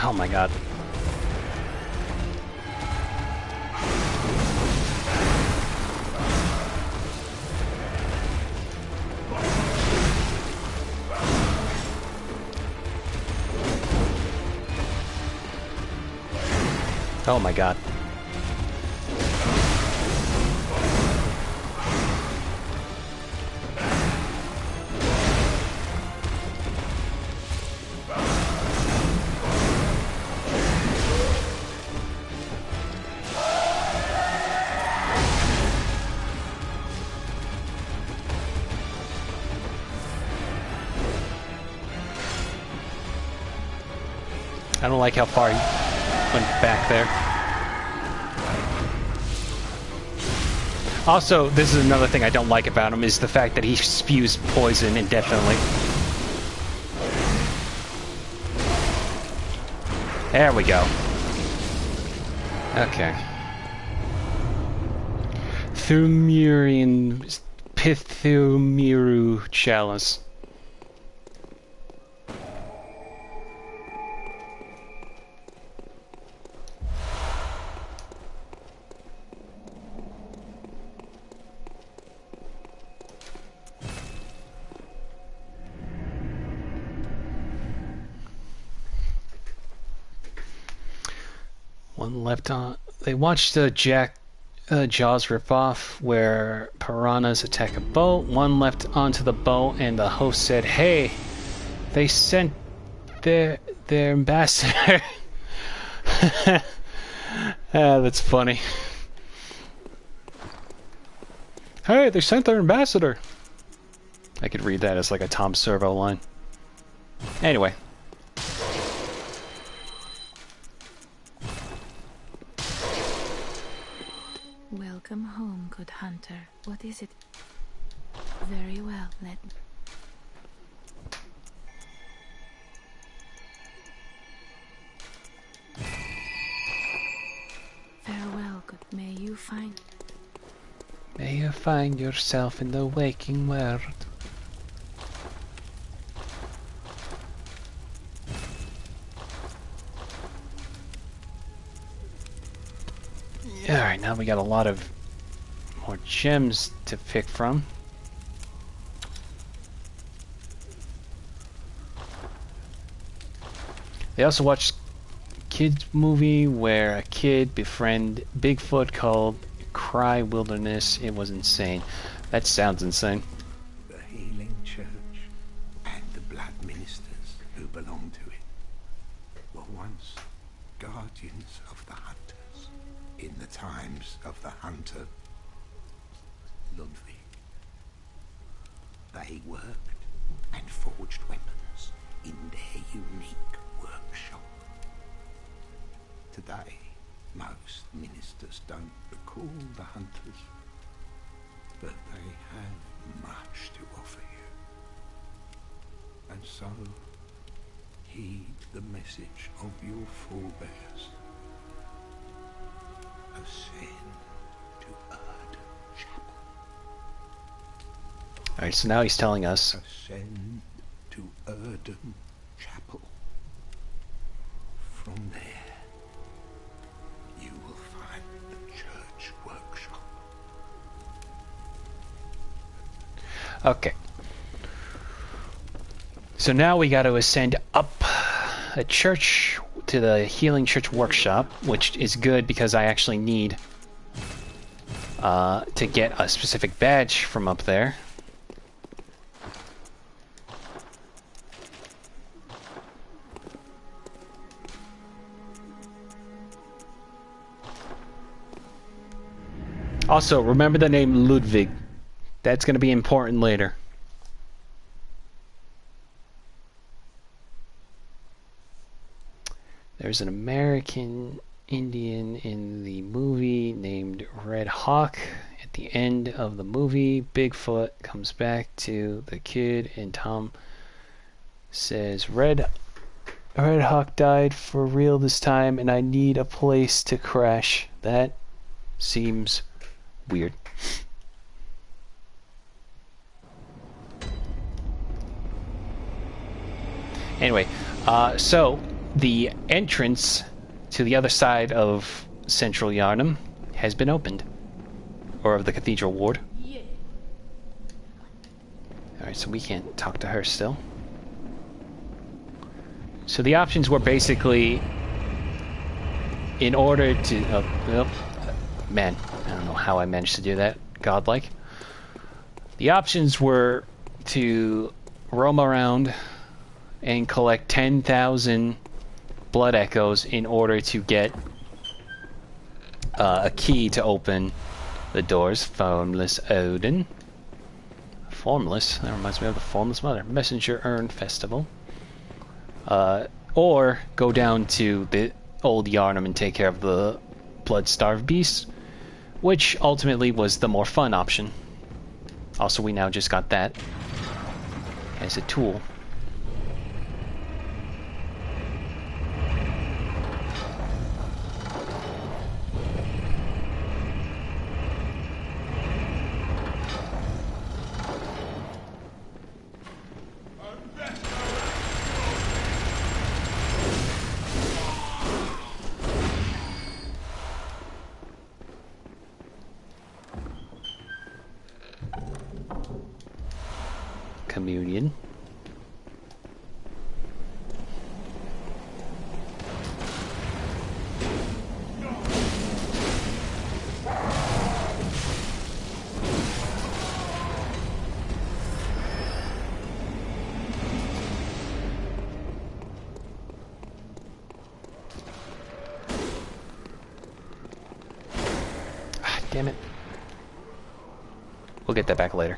[SPEAKER 1] Oh my god. Oh my god. I don't like how far he went back there. Also, this is another thing I don't like about him, is the fact that he spews poison indefinitely. There we go. Okay. Thumurian Pithumiru Chalice. One left on. They watched Jaws ripoff where piranhas attack a boat. One left onto the boat, and the host said, "Hey, they sent their ambassador." That's funny. Hey, they sent their ambassador. I could read that as like a Tom Servo line. Anyway.
[SPEAKER 5] Welcome home, good hunter. What is it? Very well, let me. Farewell, good. May you find
[SPEAKER 1] yourself in the waking world. Alright, now we got a lot of more gems to pick from. They also watched a kids movie where a kid befriended Bigfoot called Cry Wilderness. It was insane. That sounds insane.
[SPEAKER 4] The healing church and the blood ministers who belong to it were once guardians of the hunters in the times of the hunter Ludwig. They worked and forged weapons in their unique workshop. Today, most ministers don't recall the hunters, but they have much to offer you. And so, heed the message of your forebears. Ascend to Erd Chapel.
[SPEAKER 1] Alright, so now he's telling us.
[SPEAKER 4] Ascend to Erdem Chapel. From there, you will find the church workshop.
[SPEAKER 1] Okay. So now we got to ascend up a church to the healing church workshop, which is good because I actually need to get a specific badge from up there. Also, remember the name Ludwig. That's going to be important later. There's an American Indian in the movie named Red Hawk. At the end of the movie, Bigfoot comes back to the kid and Tom says, Red Hawk died for real this time and I need a place to crash. That seems weird. Anyway, so the entrance to the other side of Central Yharnam has been opened. Or of the Cathedral Ward.
[SPEAKER 2] Yeah.
[SPEAKER 1] Alright, so we can't talk to her still. So the options were basically in order to... well, man, I don't know how I managed to do that. Godlike. The options were to roam around and collect 10,000 blood echoes in order to get a key to open the doors. Formless Odin. Formless? That reminds me of the Formless Mother. Messenger Urn Festival. Or go down to the old Yharnam and take care of the blood-starved beast, which ultimately was the more fun option. Also, we now just got that as a tool. Communion. Ah, damn it. We'll get that back later.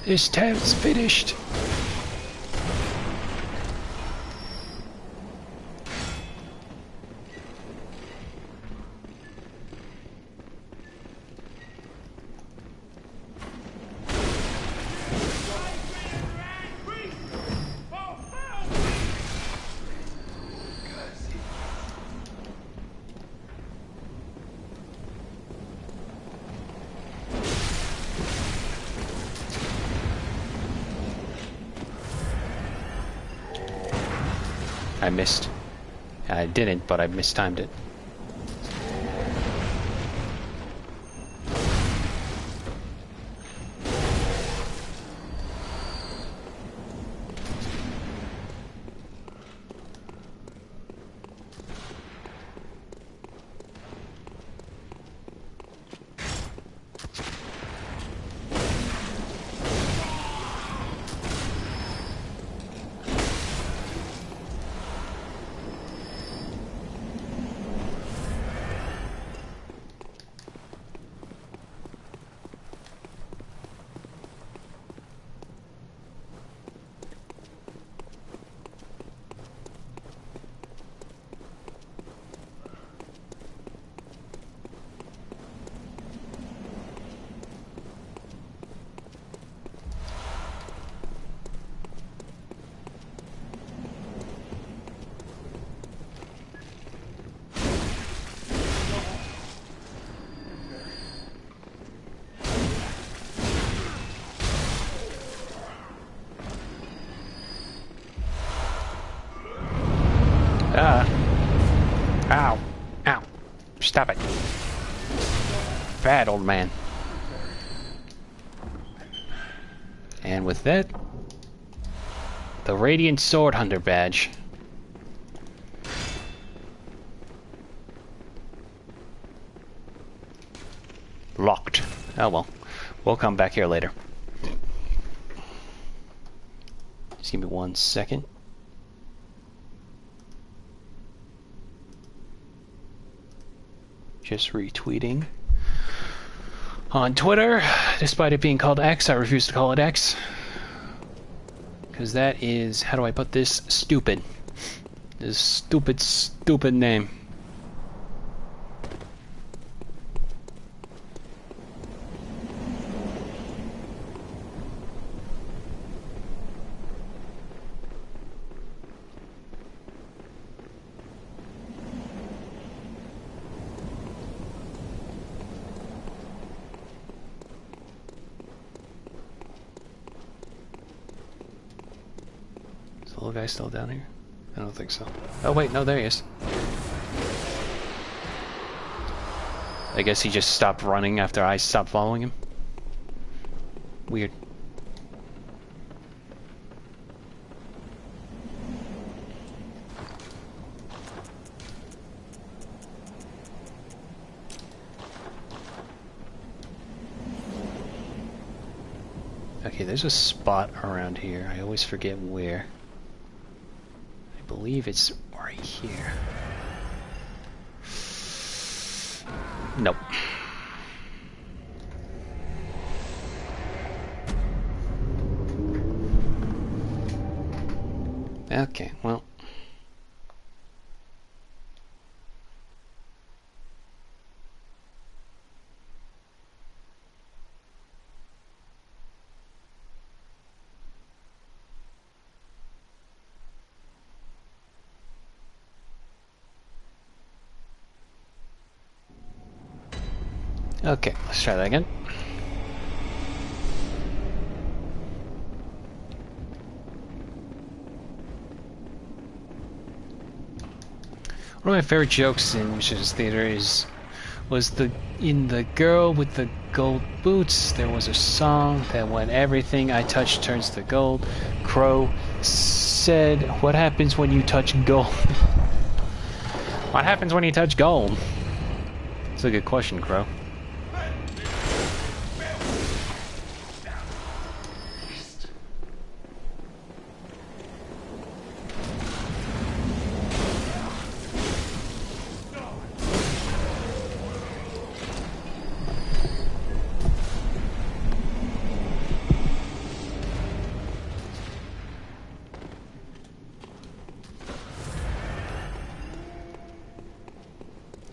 [SPEAKER 1] This town's finished. I missed. I didn't, but I mistimed it. Ow. Ow. Stop it. Bad old man. And with that, the Radiant Sword Hunter badge. Locked. Oh well. We'll come back here later. Just give me 1 second. Just retweeting on Twitter. Despite it being called X, I refuse to call it X. Because that is, how do I put this? Stupid. This stupid, stupid name. The little guy still down here? I don't think so. Oh wait, no, there he is. I guess he just stopped running after I stopped following him. Weird. Okay, there's a spot around here. I always forget where. I believe it's right here. Nope. Okay, well. Okay, let's try that again. One of my favorite jokes in Mrs. Theater was in The Girl with the Gold Boots, there was a song that when everything I touch turns to gold. Crow said, "What happens when you touch gold?" What happens when you touch gold? It's a good question, Crow.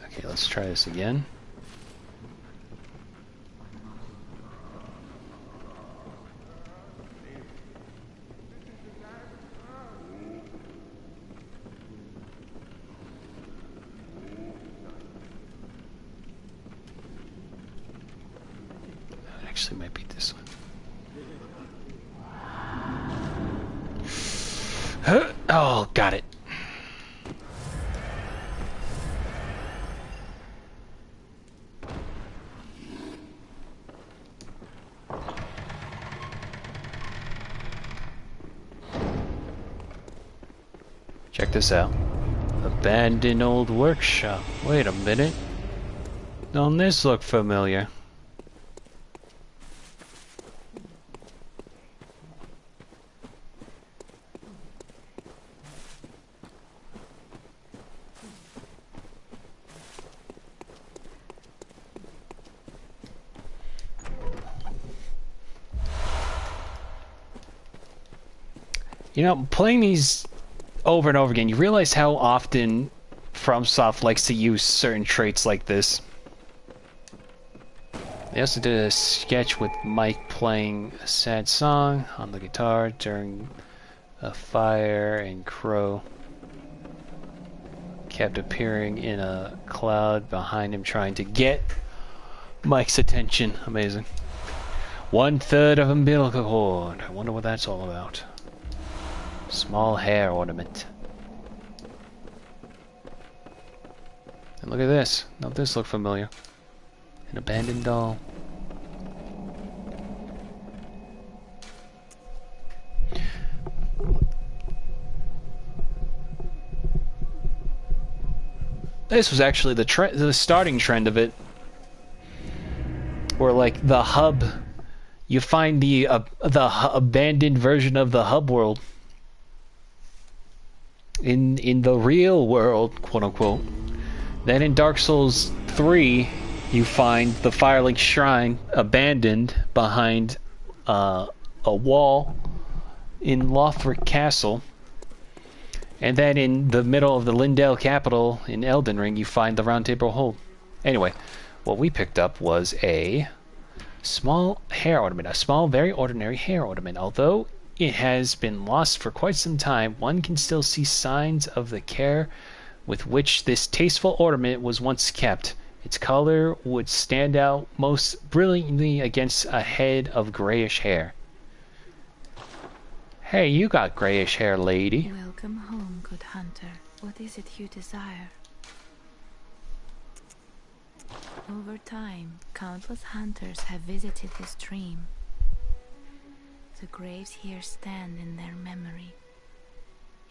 [SPEAKER 1] Okay, let's try this again. Actually might be this one. Oh, got it. Check this out. Abandoned old workshop. Wait a minute. Don't this look familiar? You know, playing these over and over again, you realize how often FromSoft likes to use certain traits like this. They also did a sketch with Mike playing a sad song on the guitar during a fire, and Crow kept appearing in a cloud behind him trying to get Mike's attention. Amazing. 1/3 of umbilical cord. I wonder what that's all about. Small hair ornament. And look at this. Don't this look familiar? An abandoned doll. This was actually the starting trend of it. Or like the hub. You find the abandoned version of the hub world. In the real world, quote unquote. Then in Dark Souls 3, you find the Firelink Shrine abandoned behind a wall in Lothric Castle. And then in the middle of the Lindale capital in Elden Ring, you find the Round Table Hold. Anyway, what we picked up was a small hair ornament. A small, very ordinary hair ornament. Although it has been lost for quite some time, one can still see signs of the care with which this tasteful ornament was once kept. Its color would stand out most brilliantly against a head of grayish hair. Hey, you got grayish hair, lady.
[SPEAKER 5] Welcome home, good hunter. What is it you desire? Over time, countless hunters have visited this stream. The graves here stand in their memory.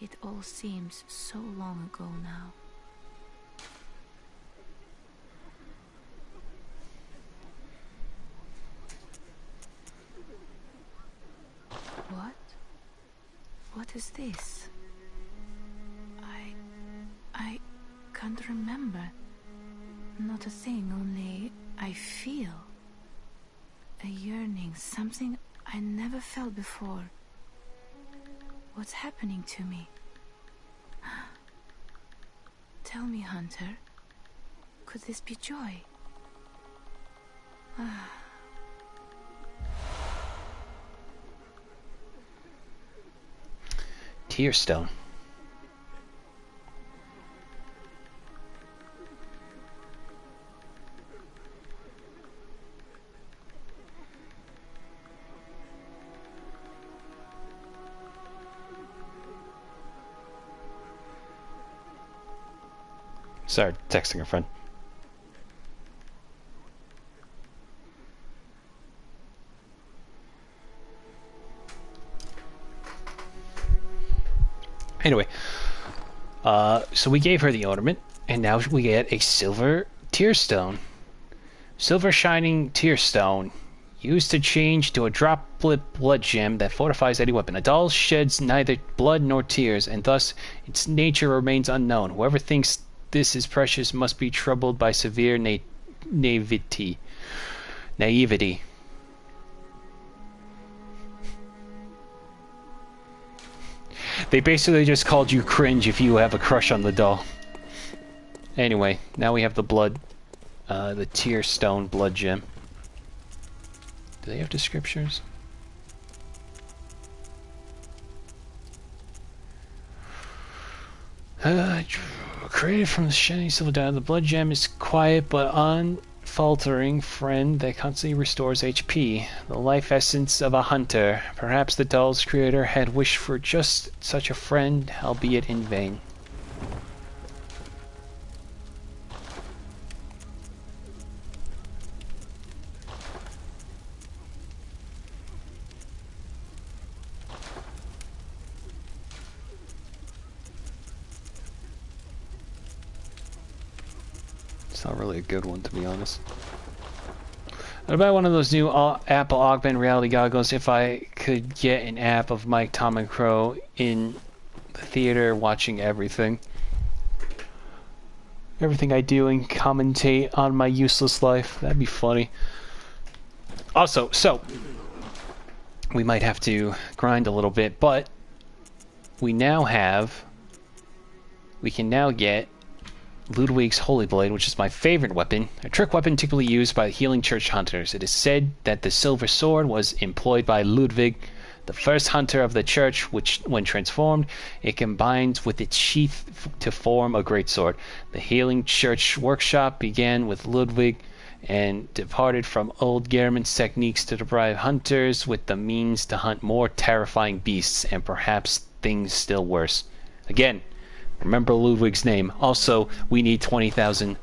[SPEAKER 5] It all seems so long ago now. What? What is this? I can't remember. Not a thing, only I feel a yearning, something I never felt before. What's happening to me? Tell me, Hunter, could this be joy?
[SPEAKER 1] Tearstone. Sorry, texting a friend. Anyway, so we gave her the ornament, and now we get a silver tearstone. Silver shining tearstone, used to change to a droplet blood gem that fortifies any weapon. A doll sheds neither blood nor tears, and thus its nature remains unknown. Whoever thinks this is precious must be troubled by severe naivety. They basically just called you cringe if you have a crush on the doll. Anyway, now we have the blood, the tearstone blood gem. Do they have descriptions? Created from the shining silver dye, the blood gem is quiet but unfaltering friend that constantly restores HP. The life essence of a hunter. Perhaps the doll's creator had wished for just such a friend, albeit in vain. It's not really a good one, to be honest. I'd buy one of those new Apple augmented reality goggles if I could get an app of Mike, Tom, and Crow in the theater watching everything. Everything I do and commentate on my useless life. That'd be funny. Also, so, we might have to grind a little bit, but we can now get Ludwig's Holy Blade, which is my favorite weapon, a trick weapon typically used by healing church hunters. It is said that the silver sword was employed by Ludwig, the first hunter of the church, which, when transformed, it combines with its sheath to form a great sword. The healing church workshop began with Ludwig and departed from old Gehrman's techniques to deprive hunters with the means to hunt more terrifying beasts and perhaps things still worse. Again, remember Ludwig's name. Also, we need 20,000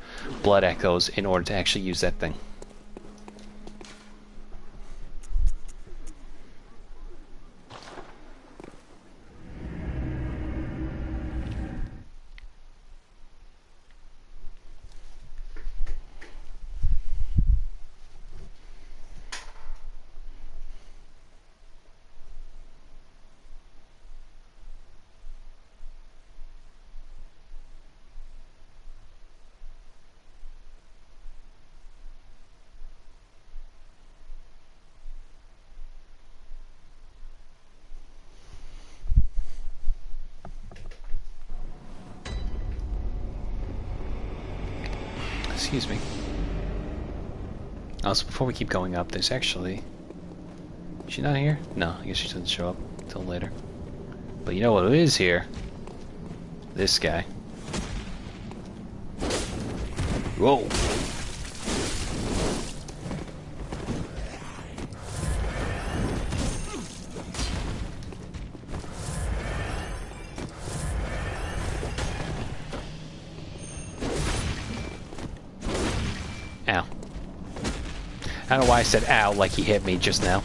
[SPEAKER 1] blood echoes in order to actually use that thing. Excuse me. Also, before we keep going up, there's actually... Is she not here? No, I guess she doesn't show up until later. But you know what is here? This guy. Whoa! I don't know why I said ow like he hit me just now.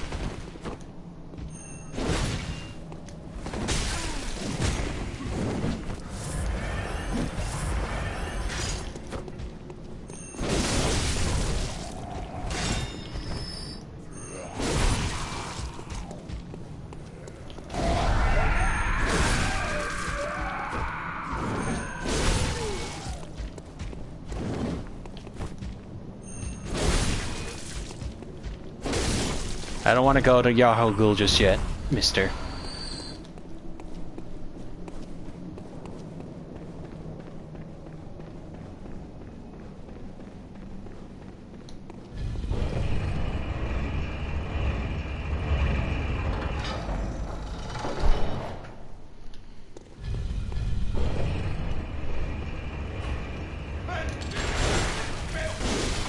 [SPEAKER 1] I don't want to go to Yahoo Ghoul just yet, mister.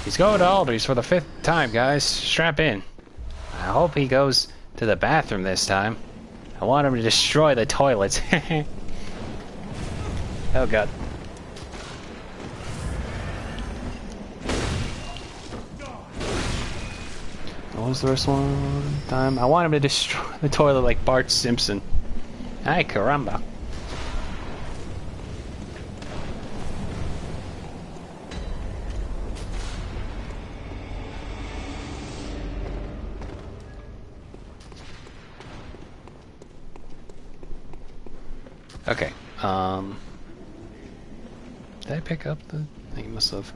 [SPEAKER 1] He's going to Aldi's for the 5th time, guys. Strap in. I hope he goes to the bathroom this time. I want him to destroy the toilets. Oh god. What was the first one time? I want him to destroy the toilet like Bart Simpson. Ay caramba. Okay, did I pick up the... I think I must have.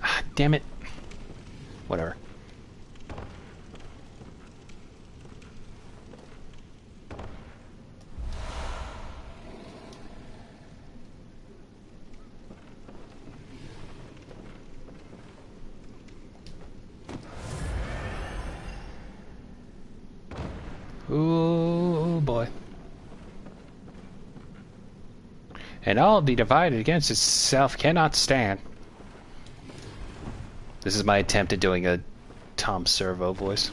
[SPEAKER 1] Ah, damn it. Whatever. Ooh, boy. And all be divided against itself cannot stand. This is my attempt at doing a Tom Servo voice.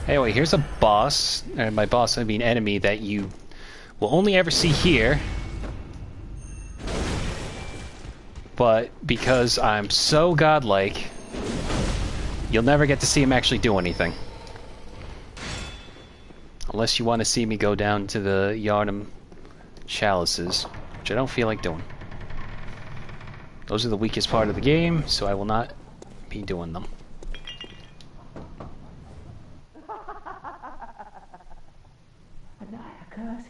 [SPEAKER 1] Anyway, here's a boss, and by boss I mean enemy, that you will only ever see here. But because I'm so godlike, you'll never get to see him actually do anything. Unless you want to see me go down to the Yharnam chalices, which I don't feel like doing. Those are the weakest part of the game, so I will not be doing them.
[SPEAKER 3] A night of curses.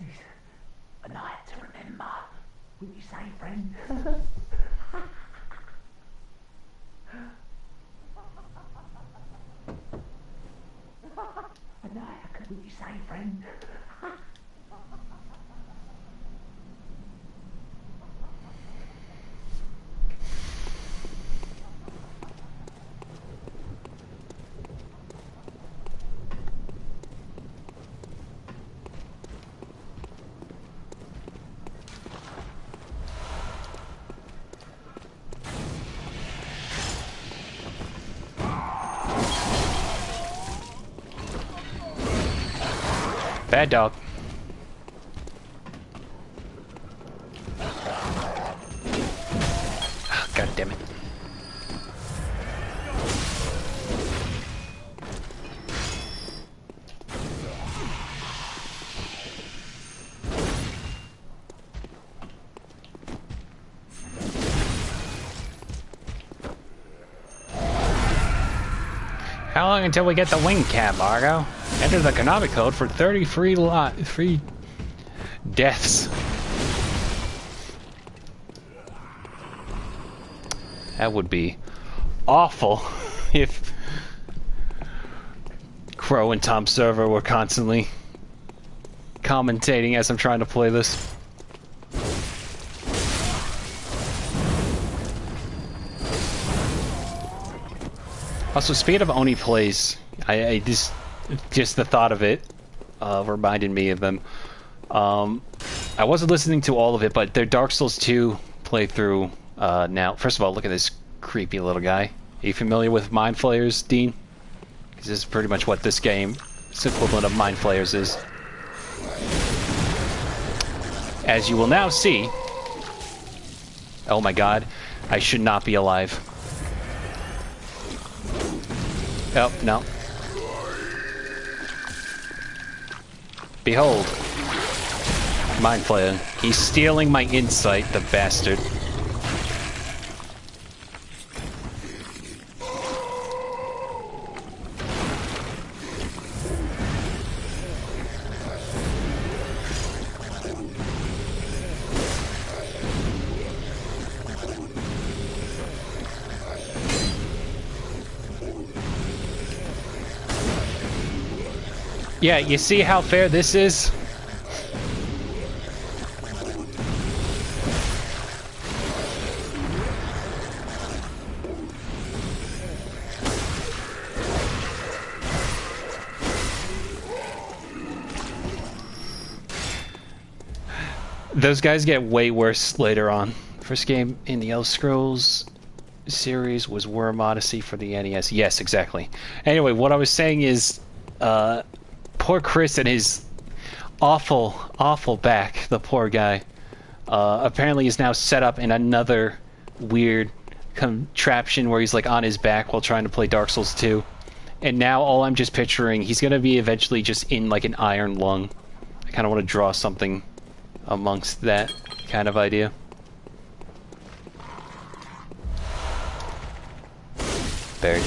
[SPEAKER 3] A night to remember. Will you say, friend? A night of curses. Will you say, friend?
[SPEAKER 1] Bad dog. Oh, God damn it. How long until we get the wing cap, Argo? Enter the Konami code for 30 free deaths. That would be awful if Crow and Tom Server were constantly commentating as I'm trying to play this. Also, speaking of Oni plays, I just the thought of it reminded me of them. I wasn't listening to all of it, but their Dark Souls 2 playthrough now. First of all, look at this creepy little guy. Are you familiar with Mind Flayers, Dean? This is pretty much what this game, its equivalent of Mind Flayers is. As you will now see... Oh my god, I should not be alive. Oh, no. Behold. Mind Flayer. He's stealing my insight, the bastard. Yeah, you see how fair this is? Those guys get way worse later on. First game in the Elder Scrolls series was Worm Odyssey for the NES. Yes, exactly. Anyway, what I was saying is, poor Chris and his awful back, the poor guy, apparently is now set up in another weird contraption where he's like on his back while trying to play Dark Souls 2. And now all I'm just picturing, he's going to be eventually just in like an iron lung. I kind of want to draw something amongst that kind of idea. Buried.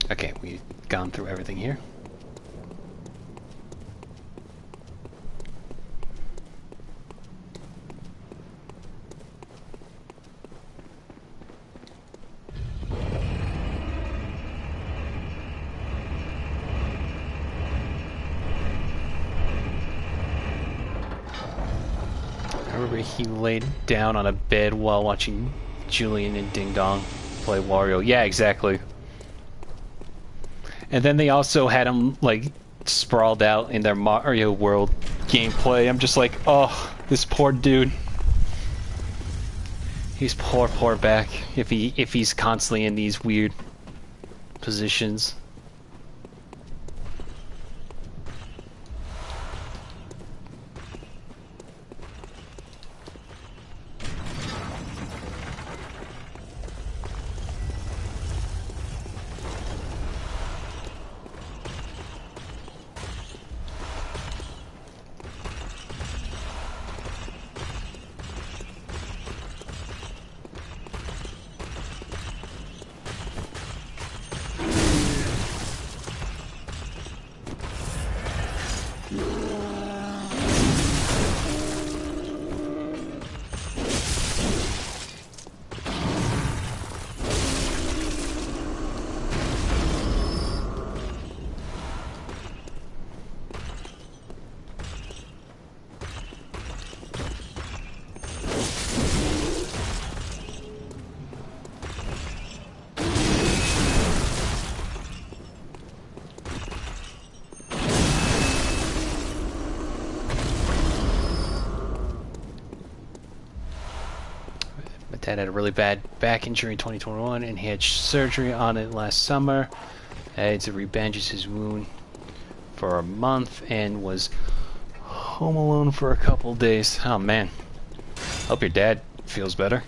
[SPEAKER 1] Okay, we've gone through everything here. I remember he laid down on a bed while watching Julian and Ding Dong play Wario. Yeah, exactly. And then they also had him, like, sprawled out in their Mario World gameplay. I'm just like, oh, this poor dude. He's poor back if he's constantly in these weird positions. Dad had a really bad back injury in 2021 and he had surgery on it last summer. Had to rebandage his wound for a month and was home alone for a couple days. Oh man. Hope your dad feels better.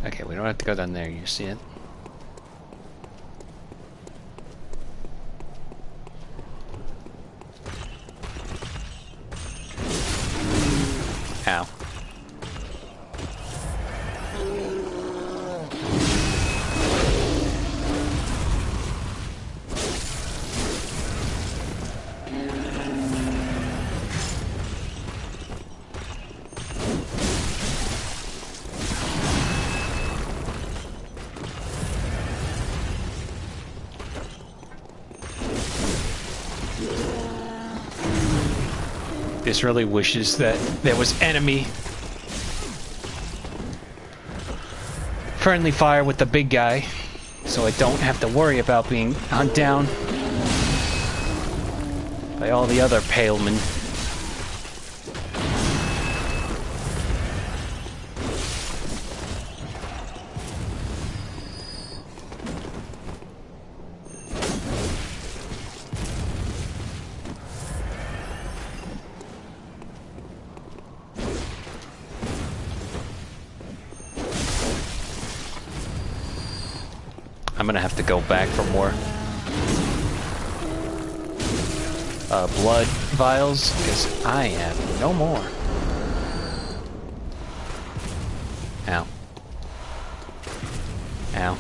[SPEAKER 1] Okay, we don't have to go down there, you see it? This really wishes that there was enemy friendly fire with the big guy, so I don't have to worry about being hunted down by all the other palemen. I'm gonna have to go back for more blood vials, because I have no more. Ow. Ow.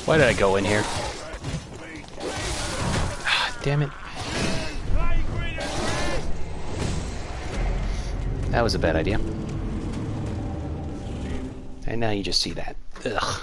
[SPEAKER 1] Why did I go in here? Ah, damn it. That was a bad idea. And now you just see that. Ugh.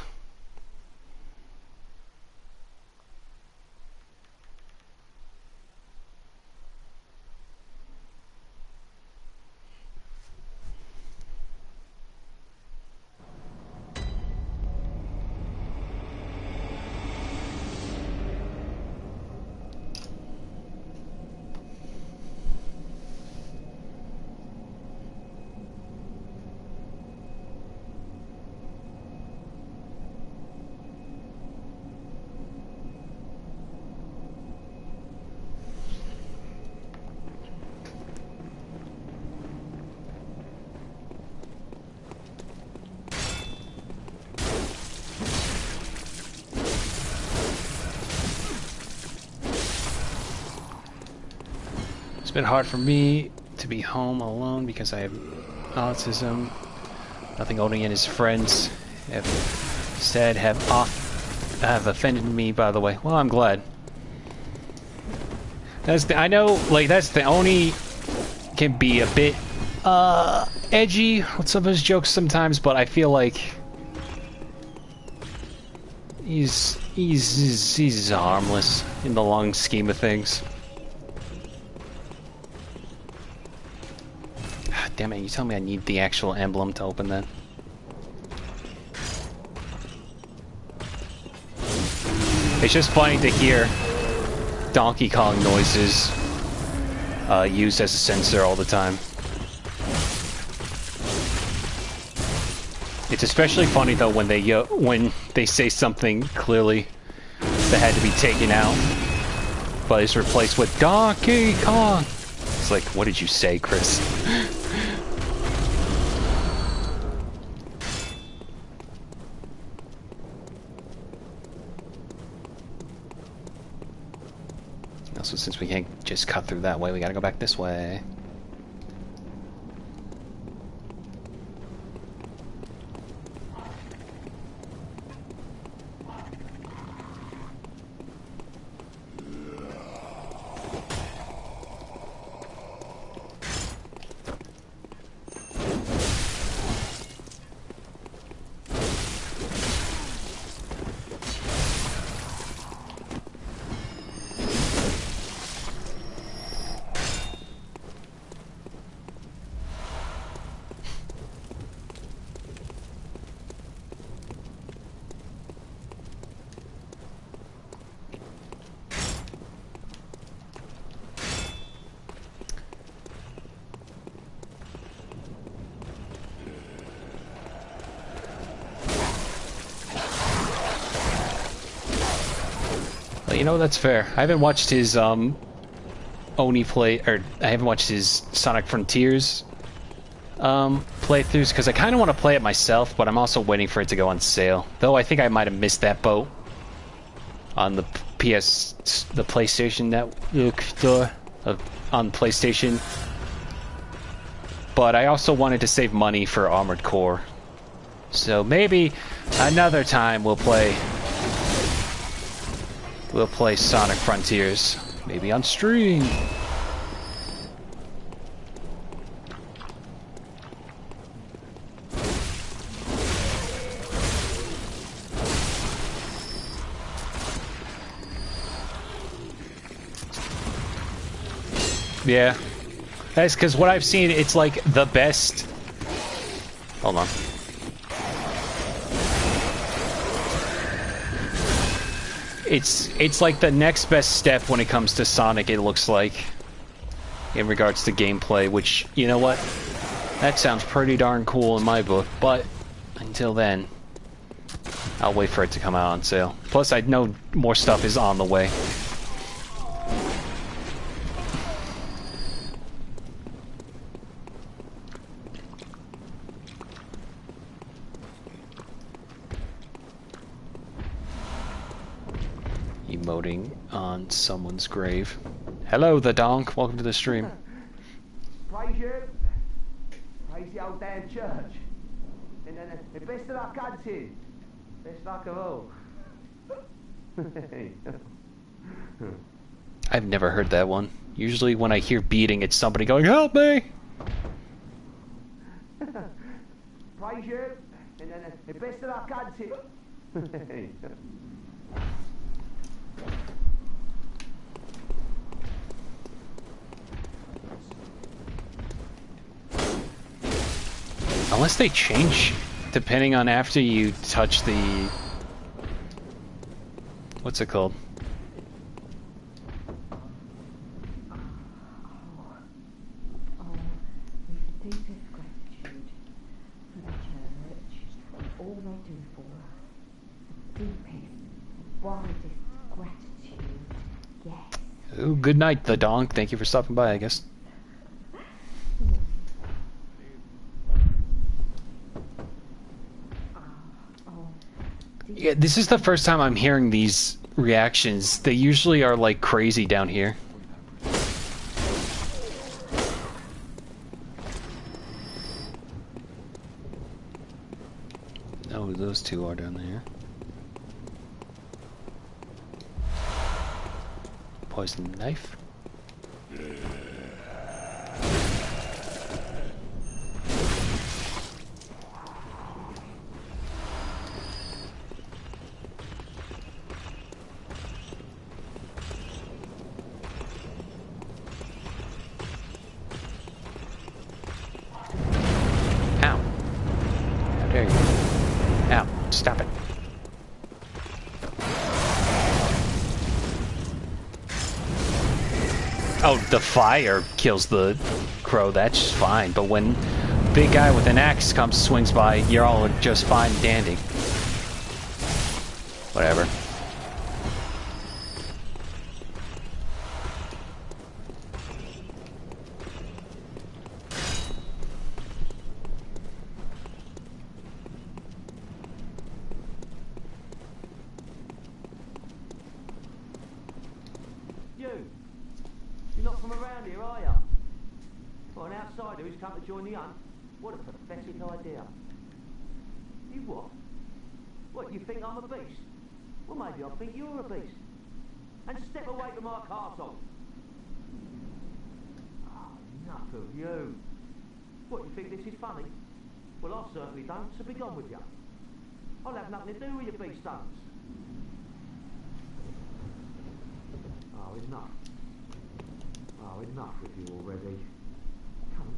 [SPEAKER 1] It's been hard for me to be home alone because I have autism. Nothing Odin and his friends have said have offended me, by the way. Well, I'm glad. I know, like, that's the only can be a bit edgy with some of his jokes sometimes, but I feel like he's harmless in the long scheme of things. Damn it, you tell me I need the actual emblem to open that. It's just funny to hear Donkey Kong noises used as a sensor all the time. It's especially funny though when they say something clearly that had to be taken out, but it's replaced with Donkey Kong. It's like, what did you say, Chris? Also, since we can't just cut through that way, we gotta go back this way. You know, that's fair. I haven't watched his Oni play, or I haven't watched his Sonic Frontiers playthroughs because I kind of want to play it myself, but I'm also waiting for it to go on sale. Though I think I might have missed that boat on the the PlayStation Network store on PlayStation. But I also wanted to save money for Armored Core, so maybe another time we'll play Sonic Frontiers, maybe on stream. Yeah, that's because what I've seen, it's like the best. Hold on. It's like the next best step when it comes to Sonic, it looks like, in regards to gameplay, which, you know what? That sounds pretty darn cool in my book, but until then, I'll wait for it to come out on sale. Plus, I know more stuff is on the way. Emoting on someone's grave. Hello, the donk. Welcome to the stream.
[SPEAKER 8] Praise you. Praise the old damn church. And then the best of luck hunting. Best luck of all.
[SPEAKER 1] I've never heard that one. Usually when I hear beating, it's somebody going, "Help me!"
[SPEAKER 8] Praise you. And then the best of luck hunting.
[SPEAKER 1] Unless they change, depending on after you touch the... What's it called?
[SPEAKER 2] With the deepest gratitude for the church and all they do for us. The deepest, widest gratitude, yes.
[SPEAKER 1] Oh, good night, the donk. Thank you for stopping by, I guess. Yeah, this is the first time I'm hearing these reactions. They usually are like crazy down here. Oh, those two are down there. Poison knife. Stop it. Oh, the fire kills the crow, that's fine. But when a big guy with an axe swings by, you're all just fine and dandy. Whatever.
[SPEAKER 8] Join the hunt? What a pathetic idea. You what? What, you think I'm a beast? Well, maybe I think you're a beast. And step away from my castle. Oh, enough of you. What, you think this is funny? Well, I certainly don't, so be gone with you. I'll have nothing to do with your beast hunts. Oh, enough. Oh, enough with you already. Come,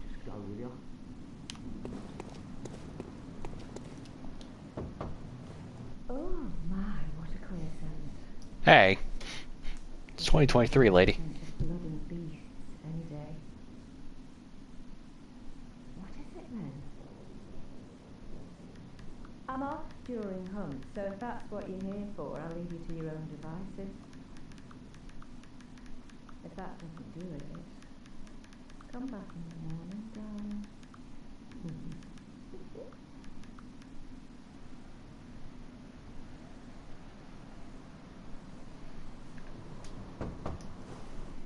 [SPEAKER 8] just go with you.
[SPEAKER 2] Oh my, what a quiescence.
[SPEAKER 1] Hey, it's 2023, lady.
[SPEAKER 2] Blood and beasts any day. What is it then? I'm off during hunt, so if that's what you're here for, I'll leave you to your own devices. A If that doesn't do it, come back in the morning, darling.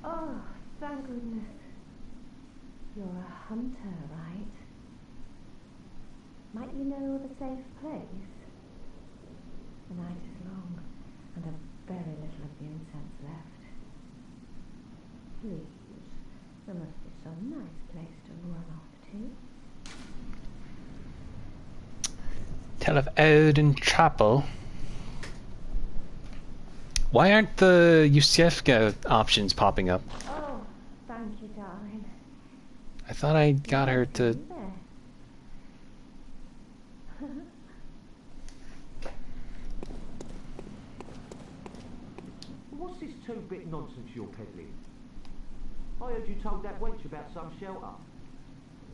[SPEAKER 2] Oh, thank goodness. You're a hunter, right? Might you know of a safe place? The night is long, and a very little of the incense left. Please, there must be some nice place to run off to.
[SPEAKER 1] Tell of Odin Chapel. Why aren't the Yusefka options popping up?
[SPEAKER 2] Oh, thank you, darling.
[SPEAKER 1] I thought I got her to...
[SPEAKER 8] What's this two-bit nonsense you're peddling? I heard you told that wench about some shelter.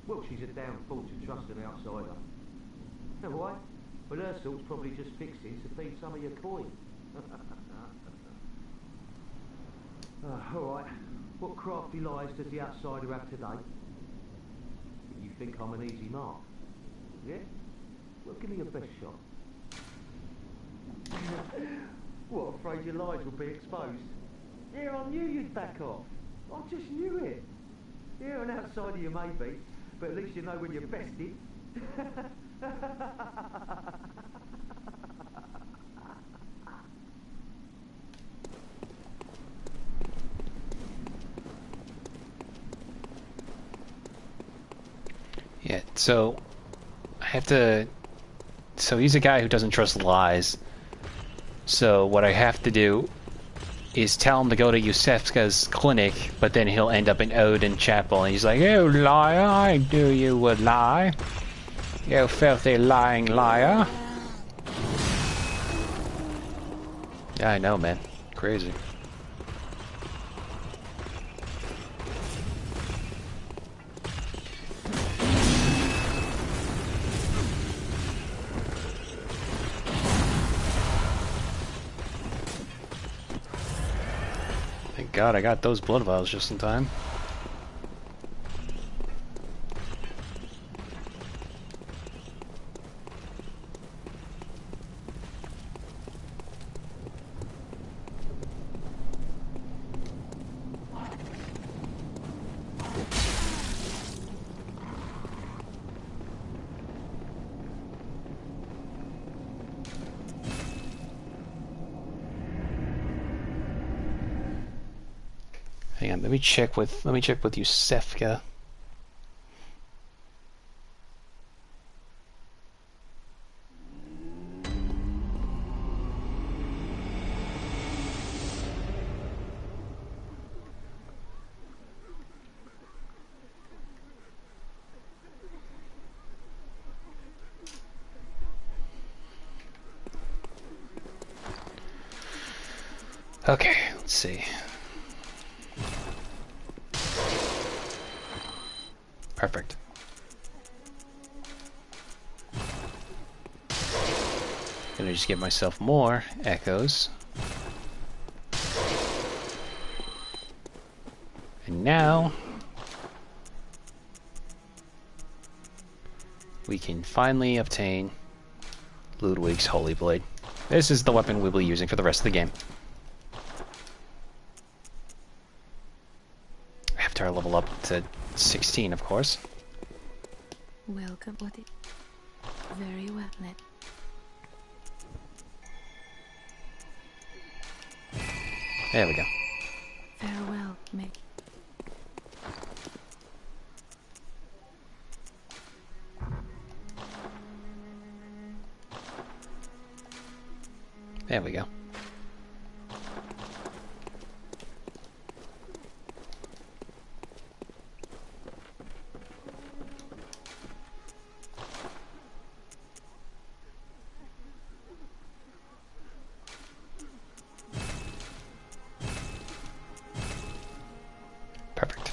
[SPEAKER 8] Well, she's a damn fool to trust an outsider. Why? Well, her sort's probably just fixing to feed some of your coin. All right. What crafty lies does the outsider have today? You think I'm an easy mark? Yeah? Well, give me your best shot. What, afraid your lies will be exposed? Yeah, I knew you'd back off. I just knew it. Yeah, an outsider you may be, but at least you know when you're bested.
[SPEAKER 1] Yeah, so... I have to... So he's a guy who doesn't trust lies. So what I have to do is tell him to go to Yusefka's clinic, but then he'll end up in Odin Chapel, and he's like, "You liar, I knew you would lie. You filthy lying liar." Yeah, I know, man. Crazy. Thank God I got those blood vials just in time. Hang on, let me check with Yusefka. Okay, let's see. Perfect. Gonna just give myself more echoes. And now we can finally obtain Ludwig's Holy Blade. This is the weapon we'll be using for the rest of the game. After I level up to 16, of course.
[SPEAKER 5] Welcome, what it? Very well, net.
[SPEAKER 1] There we go.
[SPEAKER 5] Farewell, mate.
[SPEAKER 1] There we go. Perfect.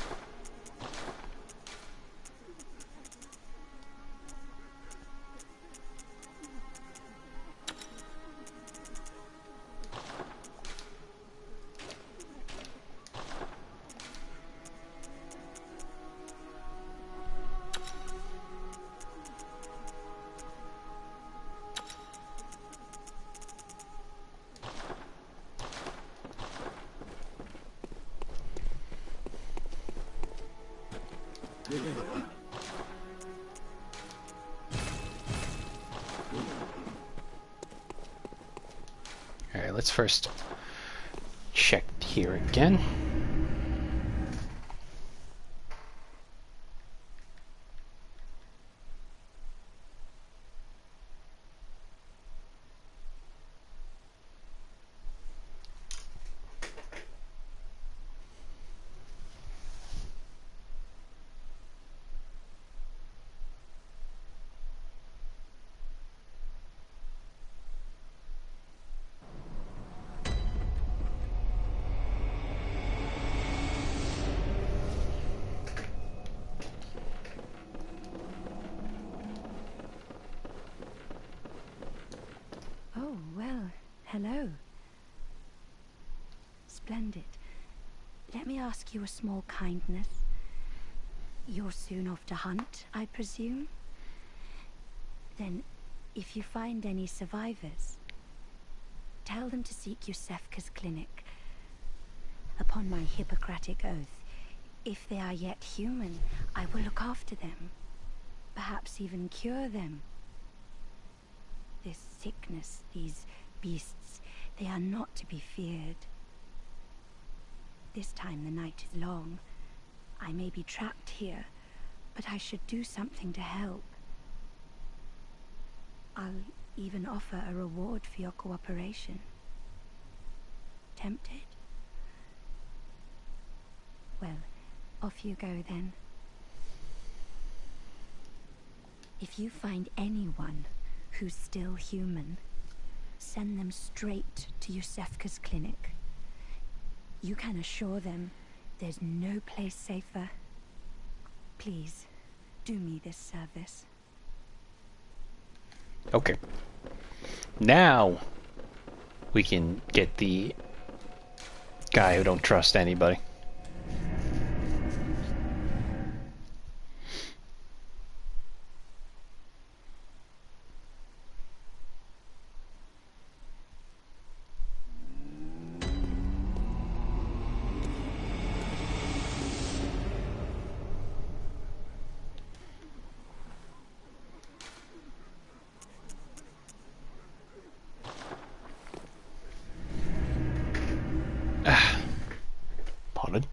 [SPEAKER 1] Alright, let's first check here again.
[SPEAKER 9] Oh, well, hello. Splendid. Let me ask you a small kindness. You're soon off to hunt, I presume? Then, if you find any survivors, tell them to seek Yusefka's clinic. Upon my Hippocratic oath, if they are yet human, I will look after them. Perhaps even cure them. This sickness, these beasts, they are not to be feared. This time the night is long. I may be trapped here, but I should do something to help. I'll even offer a reward for your cooperation. Tempted? Well, off you go then. If you find anyone who's still human, send them straight to Yusefka's clinic. You can assure them there's no place safer. Please, do me this service.
[SPEAKER 1] Okay. Now we can get the guy who don't trust anybody. Pardon?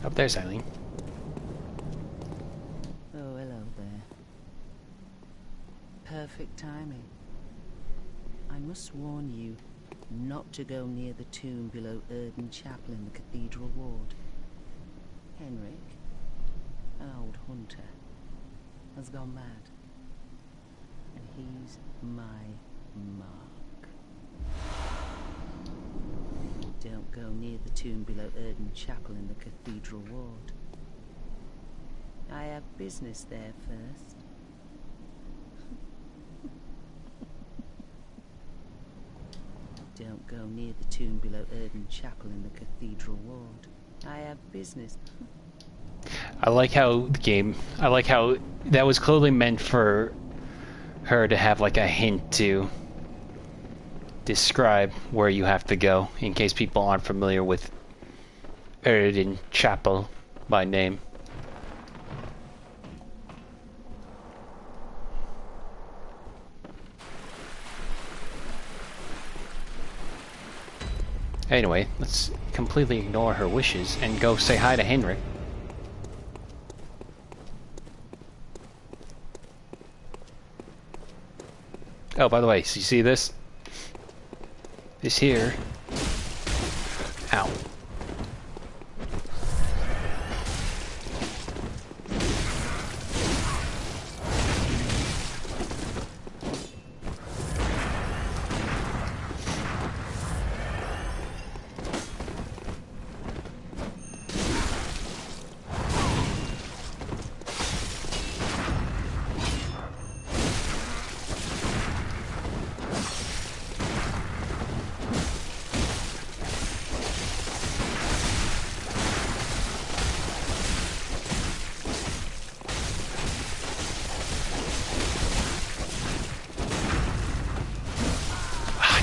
[SPEAKER 1] Up there's Eileen.
[SPEAKER 10] Oh, hello there. Perfect timing. I must warn you not to go near the tomb below Erden Chapel in the Cathedral Ward. Henrik, an old hunter, has gone mad. And he's my mark. Don't go near the tomb below Erden Chapel in the Cathedral Ward. I have business there first. Don't go near the tomb below Erden Chapel in the Cathedral Ward. I have business.
[SPEAKER 1] I like how that was clearly meant for her to have like a hint to describe where you have to go in case people aren't familiar with Erden Chapel by name. Anyway, let's completely ignore her wishes and go say hi to Henrik. Oh, by the way, so you see this? This here. Ow.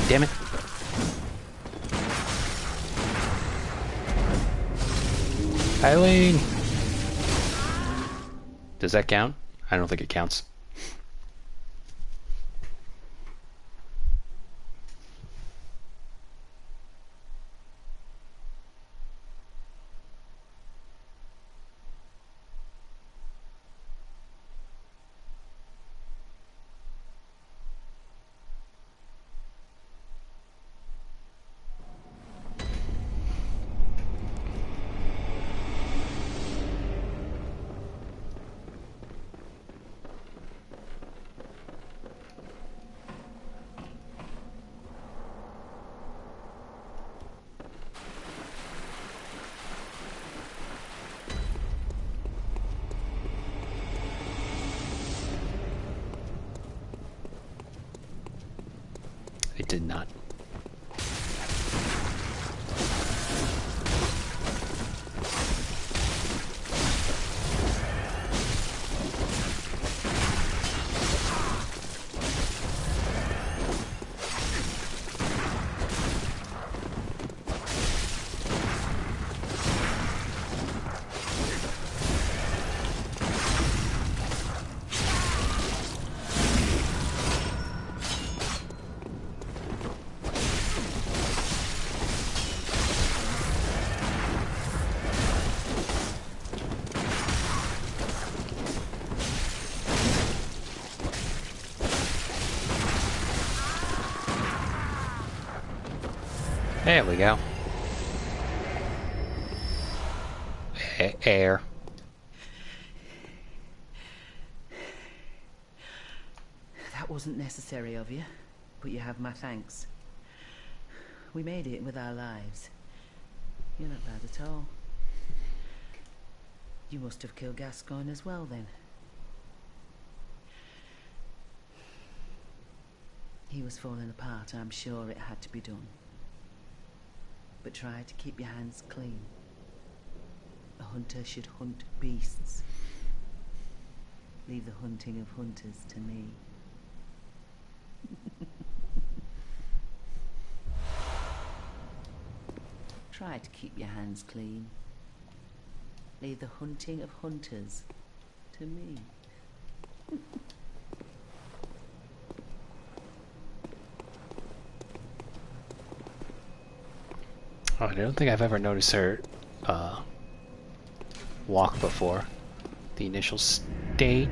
[SPEAKER 1] Damn it. Eileen! Does that count? I don't think it counts. It did not. There we go. Air.
[SPEAKER 10] That wasn't necessary of you, but you have my thanks. We made it with our lives. You're not bad at all. You must have killed Gascoigne as well, then. He was falling apart, I'm sure it had to be done. But try to keep your hands clean. A hunter should hunt beasts. Leave the hunting of hunters to me. Try to keep your hands clean. Leave the hunting of hunters to me.
[SPEAKER 1] Oh, I don't think I've ever noticed her walk before. The initial state.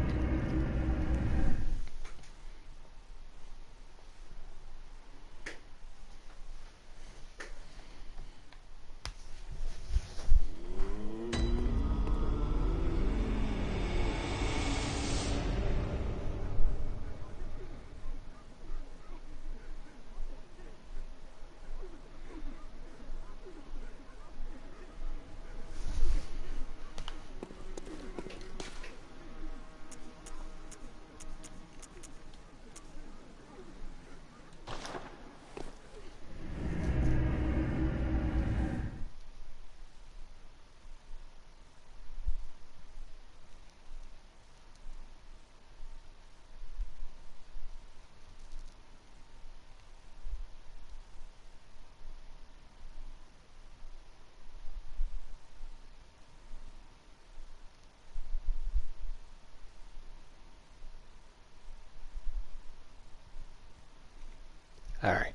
[SPEAKER 1] Alright.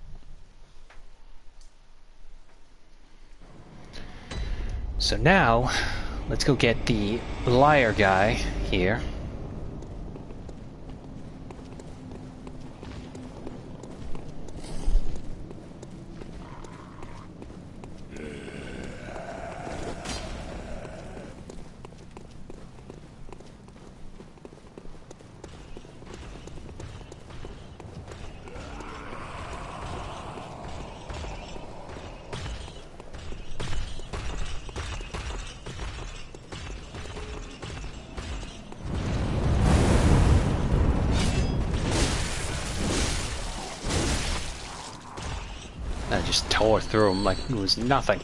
[SPEAKER 1] So now, let's go get the liar guy here. I just tore through him like it was nothing.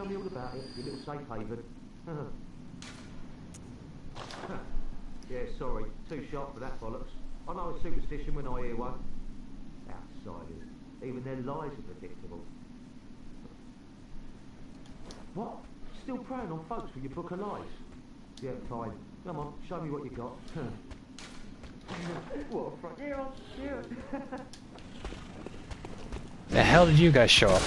[SPEAKER 8] me all about it, your little safe haven. Yeah, sorry, too sharp for that bollocks. I know a superstition when I hear one. Outsiders, even their lies are predictable. What? Still preying on folks with your book of lies? Yeah, fine. Come on, show me what you got. What a front. Yeah, I'll shoot.
[SPEAKER 1] The hell did you guys show up?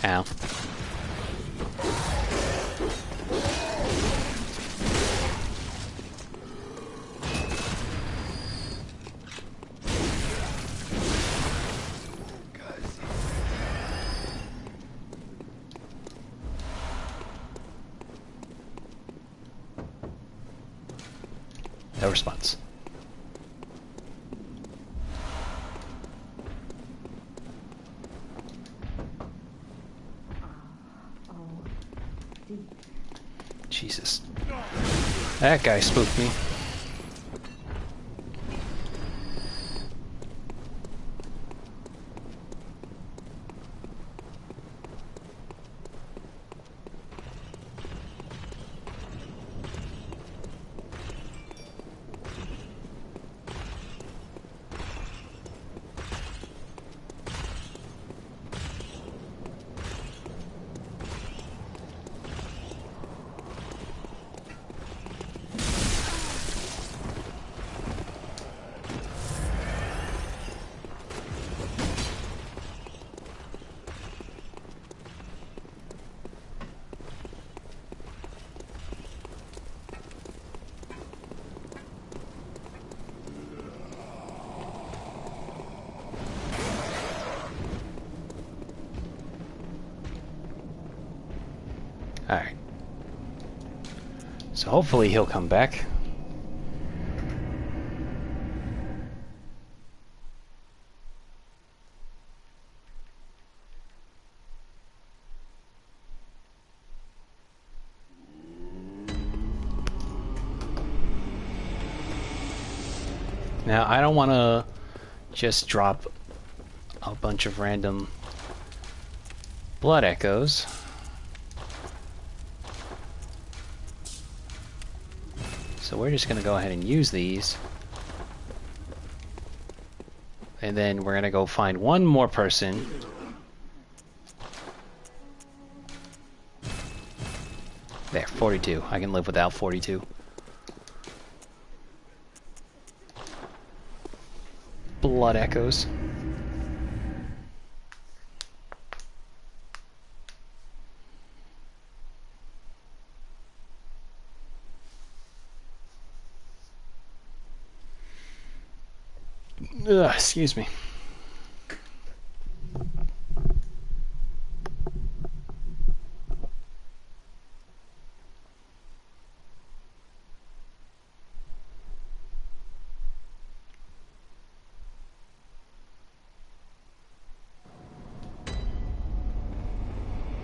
[SPEAKER 1] Ow. No response. Jesus. That guy spooked me. Alright. So hopefully he'll come back. Now, I don't want to just drop a bunch of random blood echoes. So we're just going to go ahead and use these. And then we're going to go find one more person. There, 42. I can live without 42. Blood echoes. Ugh, excuse me.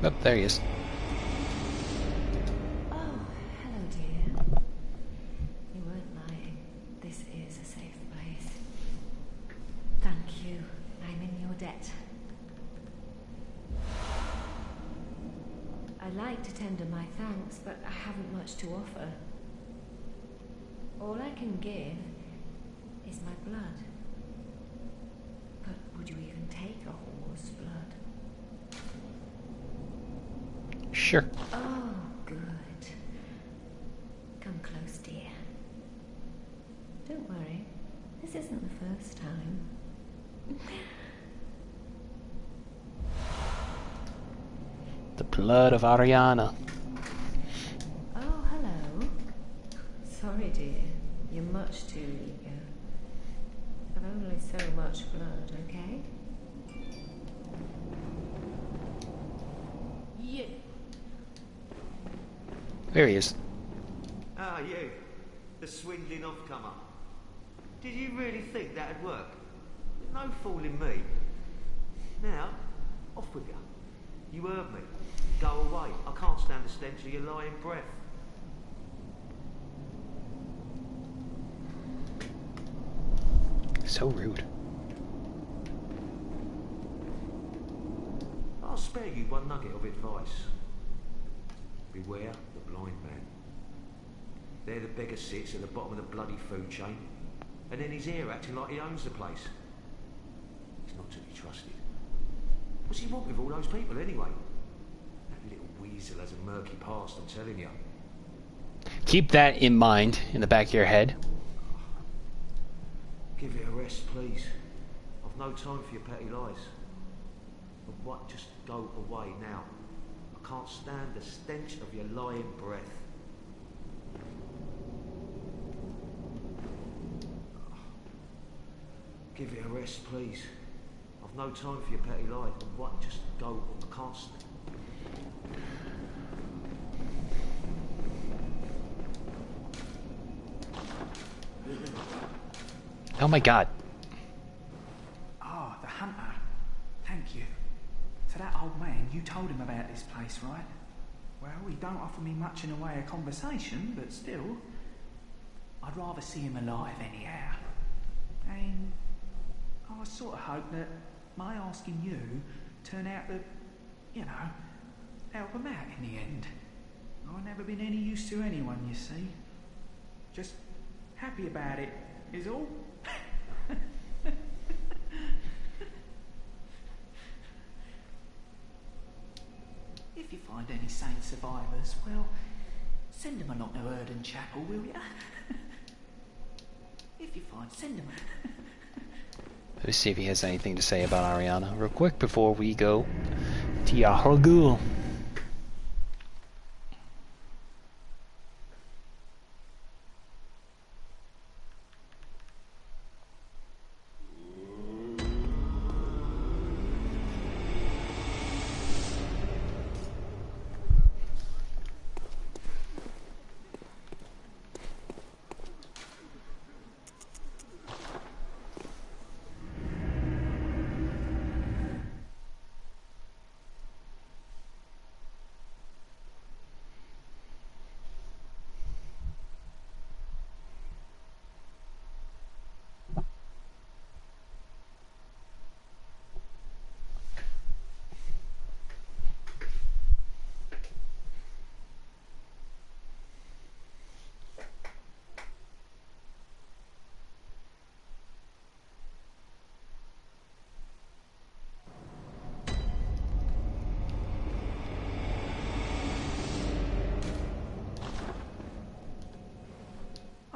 [SPEAKER 1] Oh, there he is.
[SPEAKER 11] Oh, hello, dear. You weren't lying. This is a safe place. Thank you. I'm in your debt. I'd like to tender my thanks, but I haven't much to offer. All I can give is my blood. But would you even take a horse's blood?
[SPEAKER 1] Sure.
[SPEAKER 11] Oh, good. Come close, dear. Don't worry. This isn't the first time.
[SPEAKER 1] The blood of Ariana.
[SPEAKER 11] Oh, hello. Sorry, dear. You're much too eager. I've only so much blood, okay? Yeah.
[SPEAKER 1] There he is.
[SPEAKER 8] Ah, you. The swindling off-comer. Did you really think that'd work? No fooling me. Now, off with you. You heard me. Go away. I can't stand the stench of your lying breath.
[SPEAKER 1] So rude.
[SPEAKER 8] spare you one nugget of advice. Beware the blind man. There the beggar sits at the bottom of the bloody food chain, and then he's here acting like he owns the place. He's not to be trusted. What's he want with all those people anyway? That little weasel has a murky past, I'm telling you.
[SPEAKER 1] Keep that in mind in the back of your head.
[SPEAKER 8] Give it a rest, please. I've no time for your petty lies. But what? Just go away now. I can't stand the stench of your lying breath. Give it a rest, please. I've no time for your petty lies. But what? Just go. I can't stand.
[SPEAKER 1] Oh my god.
[SPEAKER 3] Ah, the hunter. Thank you. So that old man, you told him about this place, right? Well, he don't offer me much in the way of conversation, but still, I'd rather see him alive anyhow. And I sort of hope that my asking you turn out to, you know, help him out in the end. I've never been any use to anyone, you see. Just happy about it, is all. If you find any saint survivors, well, send them along to Erden Chapel, will ya? If you find, send them.
[SPEAKER 1] Let's see if he has anything to say about Ariana real quick before we go to TheArgoNinja.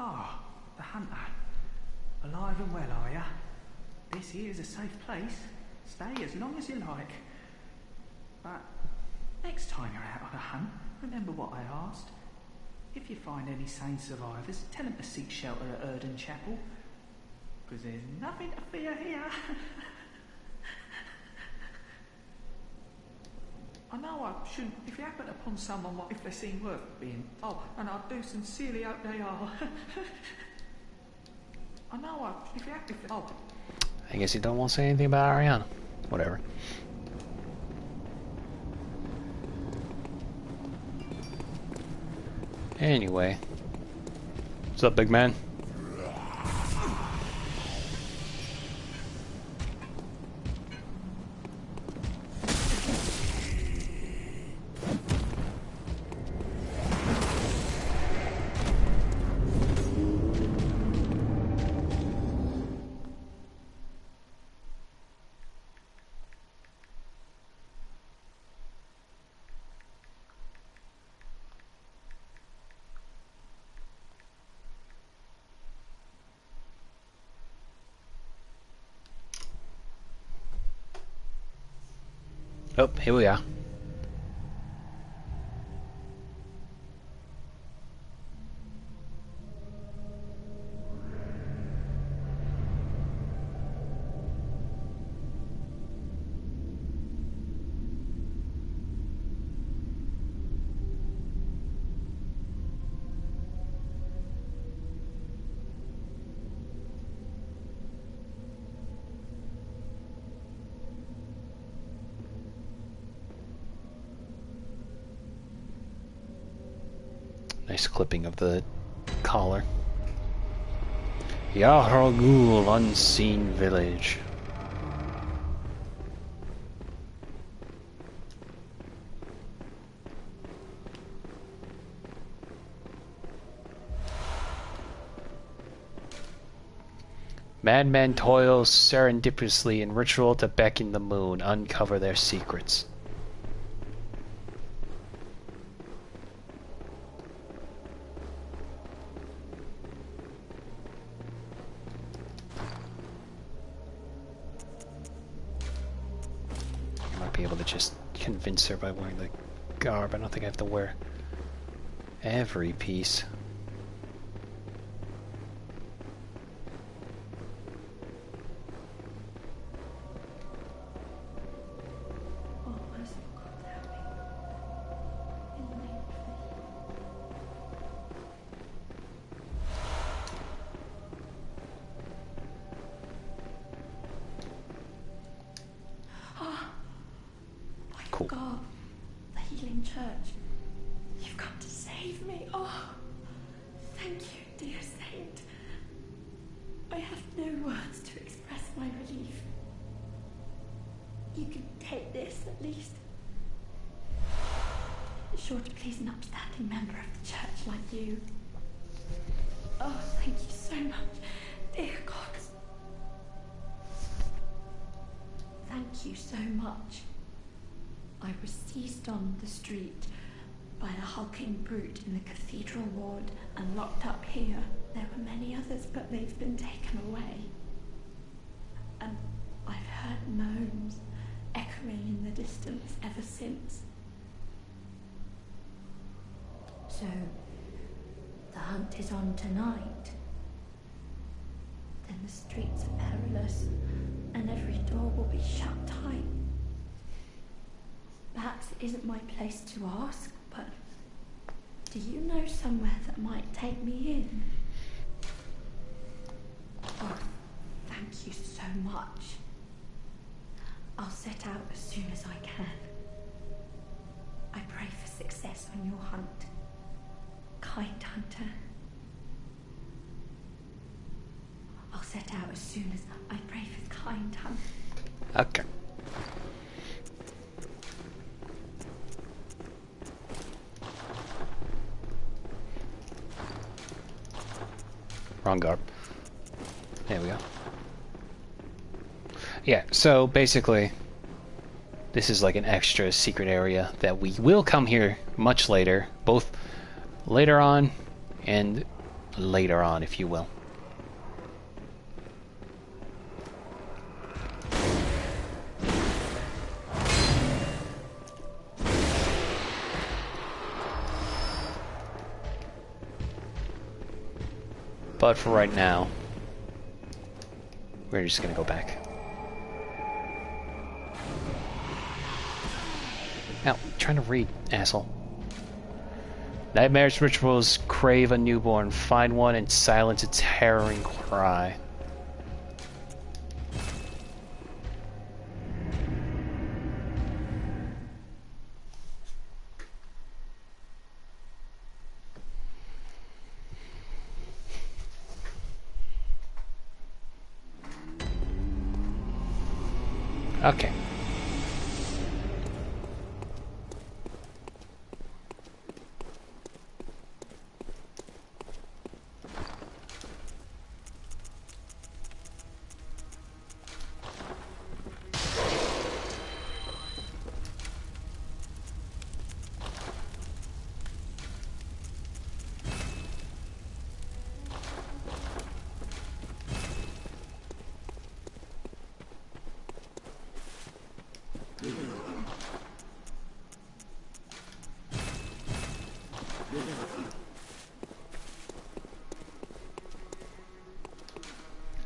[SPEAKER 3] Ah, the hunter. Alive and well, are ya? This here's a safe place. Stay as long as you like. But next time you're out on a hunt, remember what I asked. If you find any sane survivors, tell them to seek shelter at Erden Chapel. Because there's nothing to fear here. I know I shouldn't, if you happen upon someone, what if they seem worth being, oh, and I do sincerely hope they are. I know if you happen, oh.
[SPEAKER 1] I guess you don't want to say anything about Ariana. Whatever. Anyway. What's up, big man? Oh, here we are. Nice clipping of the collar. Yahragul, unseen village. Madmen toil serendipitously in ritual to beckon the moon, uncover their secrets. I might be able to just convince her by wearing the garb. I don't think I have to wear every piece.
[SPEAKER 11] Oh, merciful God, help me. In the name of
[SPEAKER 1] Cool.
[SPEAKER 11] God, the healing church. You've come to save me. Oh, thank you, dear saint. I have no words to express my relief. You can take this at least. It's sure to please an upstanding member of the church like you. Oh, thank you so much, dear gods. Thank you so much. I was seized on the street by the hulking brute in the cathedral ward and locked up here. There were many others, but they've been taken away. And I've heard moans echoing in the distance ever since.
[SPEAKER 9] So, the hunt is on tonight.
[SPEAKER 11] Then the streets are perilous, and every door will be shut tight. Perhaps it isn't my place to ask, but do you know somewhere that might take me in? Oh, thank you so much. I'll set out as soon as I can. I pray for success on your hunt, kind hunter. I'll set out as soon as I pray for kind hunter.
[SPEAKER 1] Okay. Wrong garb. There we go. Yeah, so basically, this is like an extra secret area that we will come here much later, both later on and later on, if you will. But for right now, we're just gonna go back. Now, trying to read, asshole. Nightmares rituals crave a newborn. Find one and silence its harrowing cry. Okay.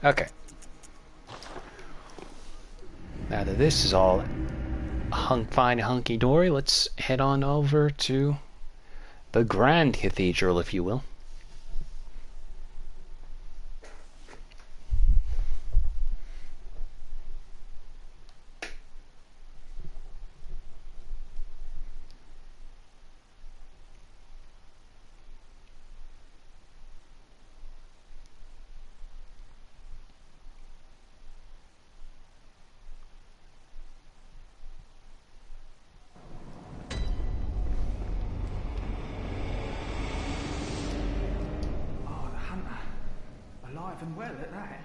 [SPEAKER 1] Okay. Now that this is all fine hunky-dory, let's head on over to the Grand Cathedral, if you will.
[SPEAKER 3] Alive and well at that.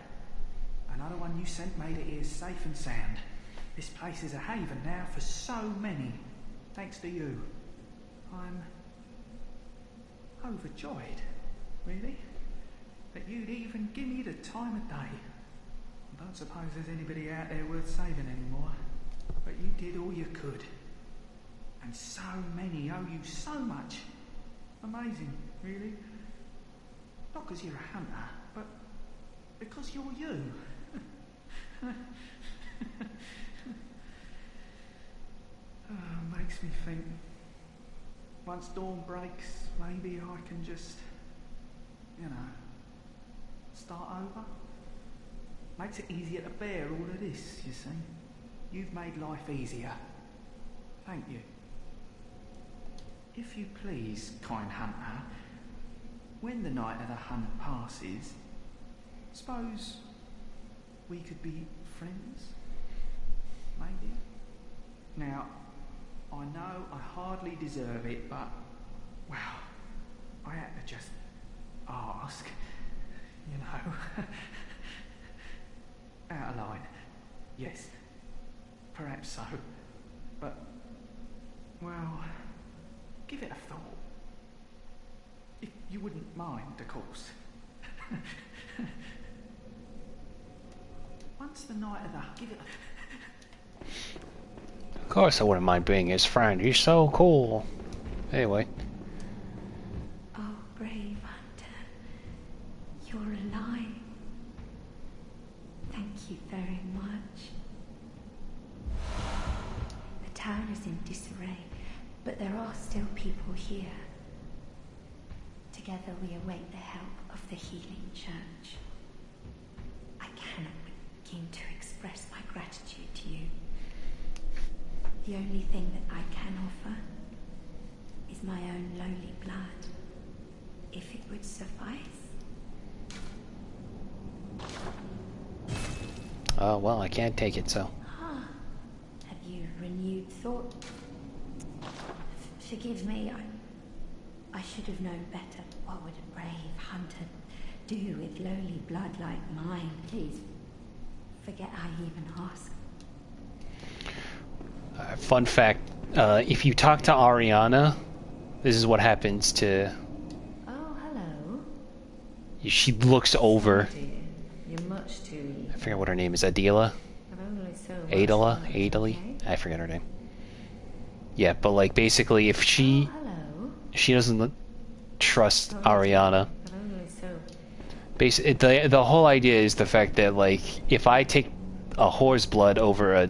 [SPEAKER 3] other one you sent made it here safe and sound. This place is a haven now for so many. Thanks to you. I'm overjoyed, really, that you'd even give me the time of day. I don't suppose there's anybody out there worth saving anymore, but you did all you could. And so many owe you so much. Amazing, really. Not because you're a hunter, but because you're you. Makes me think, once dawn breaks, maybe I can just, start over. Makes it easier to bear all of this, you see. You've made life easier. Thank you. If you please, kind hunter, when the night of the hunt passes, suppose we could be friends? Maybe? Now, I know I hardly deserve it, but, well, I had to just ask, Out of line. Yes, perhaps so. But, well, give it a thought. If you wouldn't mind, of course. Once the night of the... Give it a...
[SPEAKER 1] Of course I wouldn't mind being his friend. He's so cool. Anyway.
[SPEAKER 11] Oh, brave hunter. You're alive. Thank you very much. The town is in disarray, but there are still people here. Together we await the help of the healing church. I cannot begin to express my gratitude to you. The only thing that I can offer is my own lowly blood, if it would suffice.
[SPEAKER 1] Oh, well, I can't take it, so.
[SPEAKER 11] Ah, have you renewed thought? Forgive me, I should have known better. What would a brave hunter do with lowly blood like mine? Please, forget I even asked.
[SPEAKER 1] Fun fact, if you talk to Ariana, this is what happens to...
[SPEAKER 10] Oh, hello.
[SPEAKER 1] She looks over.
[SPEAKER 10] You're much too...
[SPEAKER 1] I forget what her name is. Adela? Adela? Adeli? I forget her name. Yeah, but like basically if she... She doesn't trust Ariana. Basically, the whole idea is the fact that like if I take a whore's blood over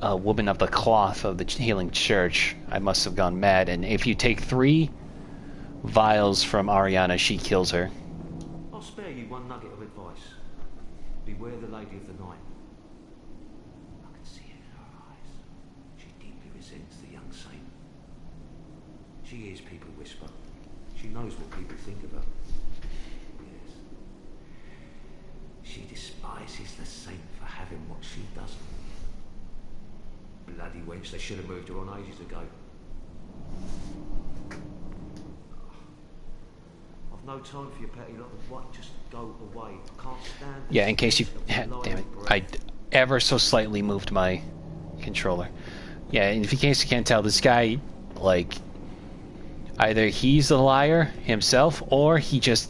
[SPEAKER 1] a woman of the cloth of the healing church, I must have gone mad. And if you take 3 vials from Ariana, she kills her.
[SPEAKER 8] I'll spare you one nugget of advice. Beware the Lady of the Night. I can see it in her eyes. She deeply resents the young saint. She hears people whisper. She knows what people think of her. Yes. She despises the saint for having what she doesn't. Bloody wench, they should have moved her on ages ago. I've no time for your petty lot of what, just go away. I can't stand this.
[SPEAKER 1] Yeah, in case you... Damn it. I ever so slightly moved my controller. Yeah, in case you can't tell, this guy, like... Either he's a liar himself, or he's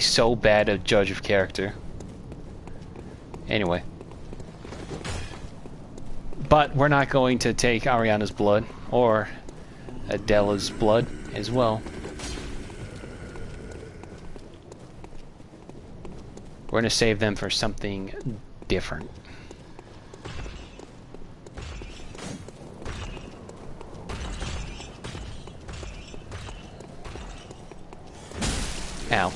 [SPEAKER 1] so bad at judge of character. Anyway. But we're not going to take Ariana's blood, or Adela's blood as well. We're going to save them for something different. Ow.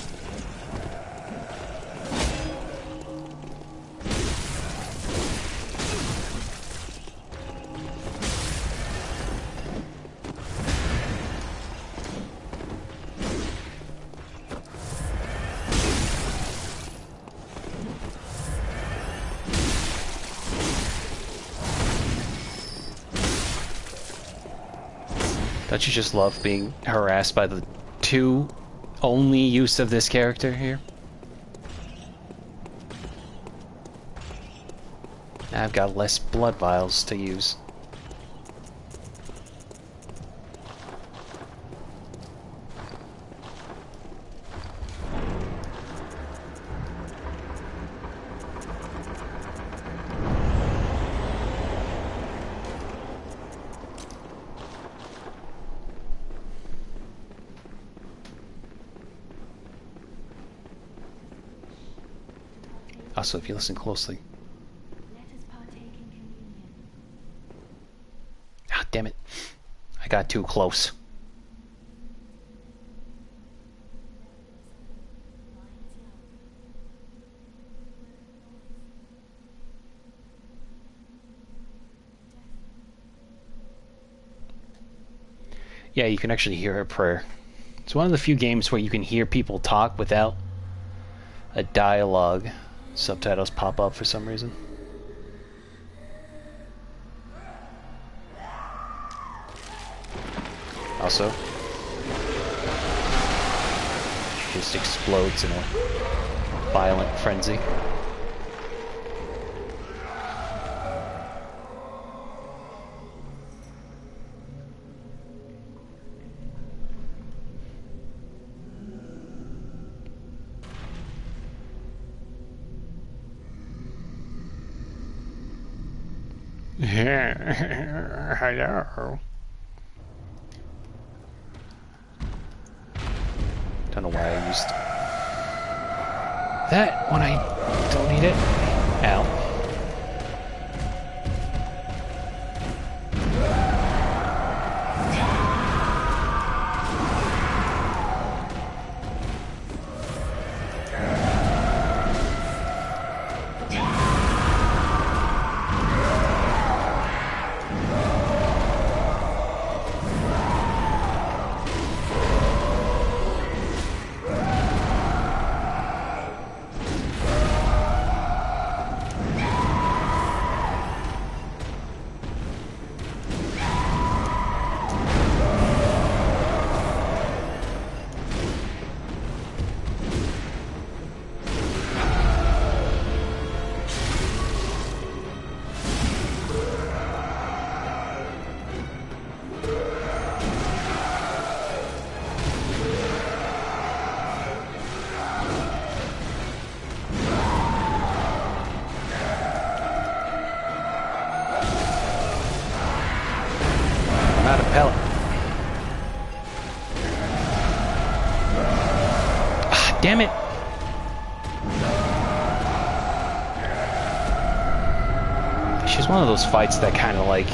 [SPEAKER 1] Don't you just love being harassed by the 2 only use of this character here? I've got less blood vials to use. Also, if you listen closely. Ah, damn it. I got too close. Yeah, you can actually hear her prayer. It's one of the few games where you can hear people talk without a dialogue. Subtitles pop up for some reason. Also, she just explodes in a violent frenzy. Hello. Don't know why I used that when I don't need it. Ow. Damn it! She's one of those fights that kind of like,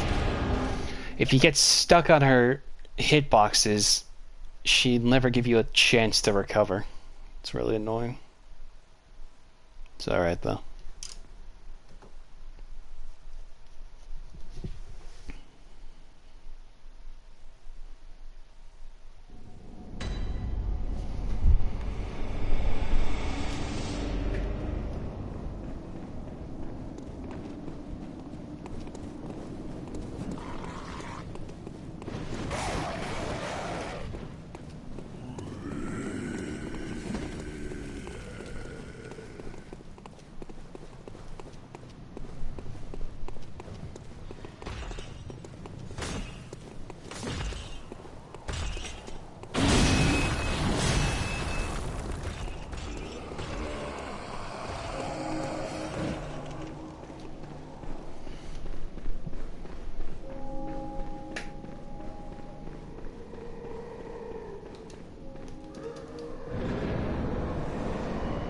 [SPEAKER 1] if you get stuck on her hitboxes, she'd never give you a chance to recover. It's really annoying. It's alright though.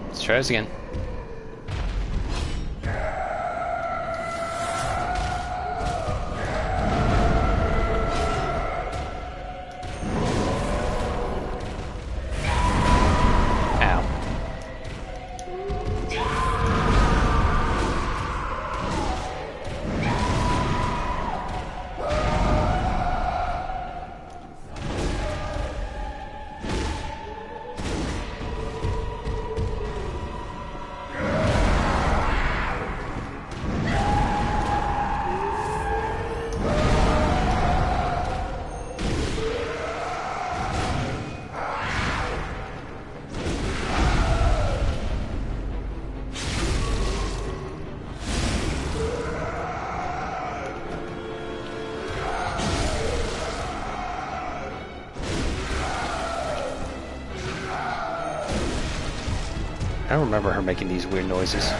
[SPEAKER 1] Let's try this again. don't remember her making these weird noises.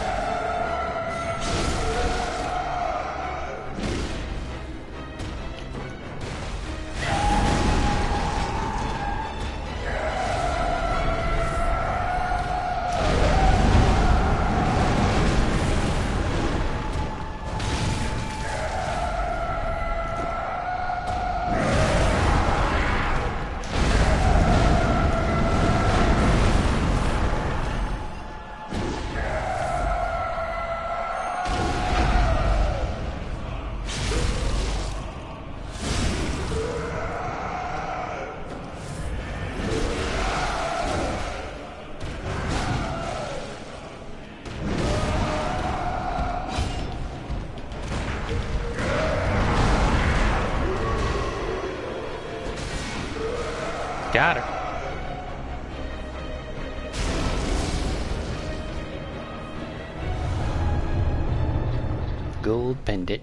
[SPEAKER 1] Got her. Gold pendant.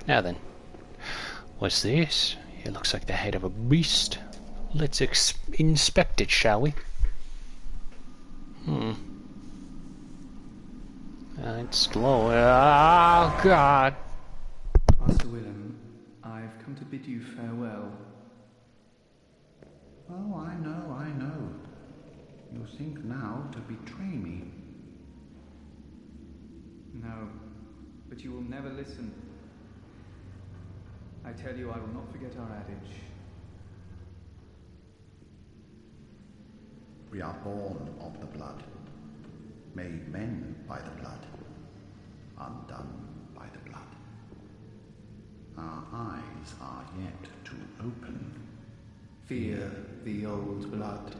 [SPEAKER 1] Now then, what's this? It looks like the head of a beast. Let's inspect it, shall we? It's glowing. Oh, God.
[SPEAKER 3] Master Willem, I've come to bid you farewell.
[SPEAKER 7] Oh, I know. You think now to betray me.
[SPEAKER 3] No, but you will never listen. I tell you, I will not forget our adage.
[SPEAKER 7] We are born of the blood, made men by the blood, undone by the blood. Our eyes are yet to open.
[SPEAKER 3] Fear the old blood.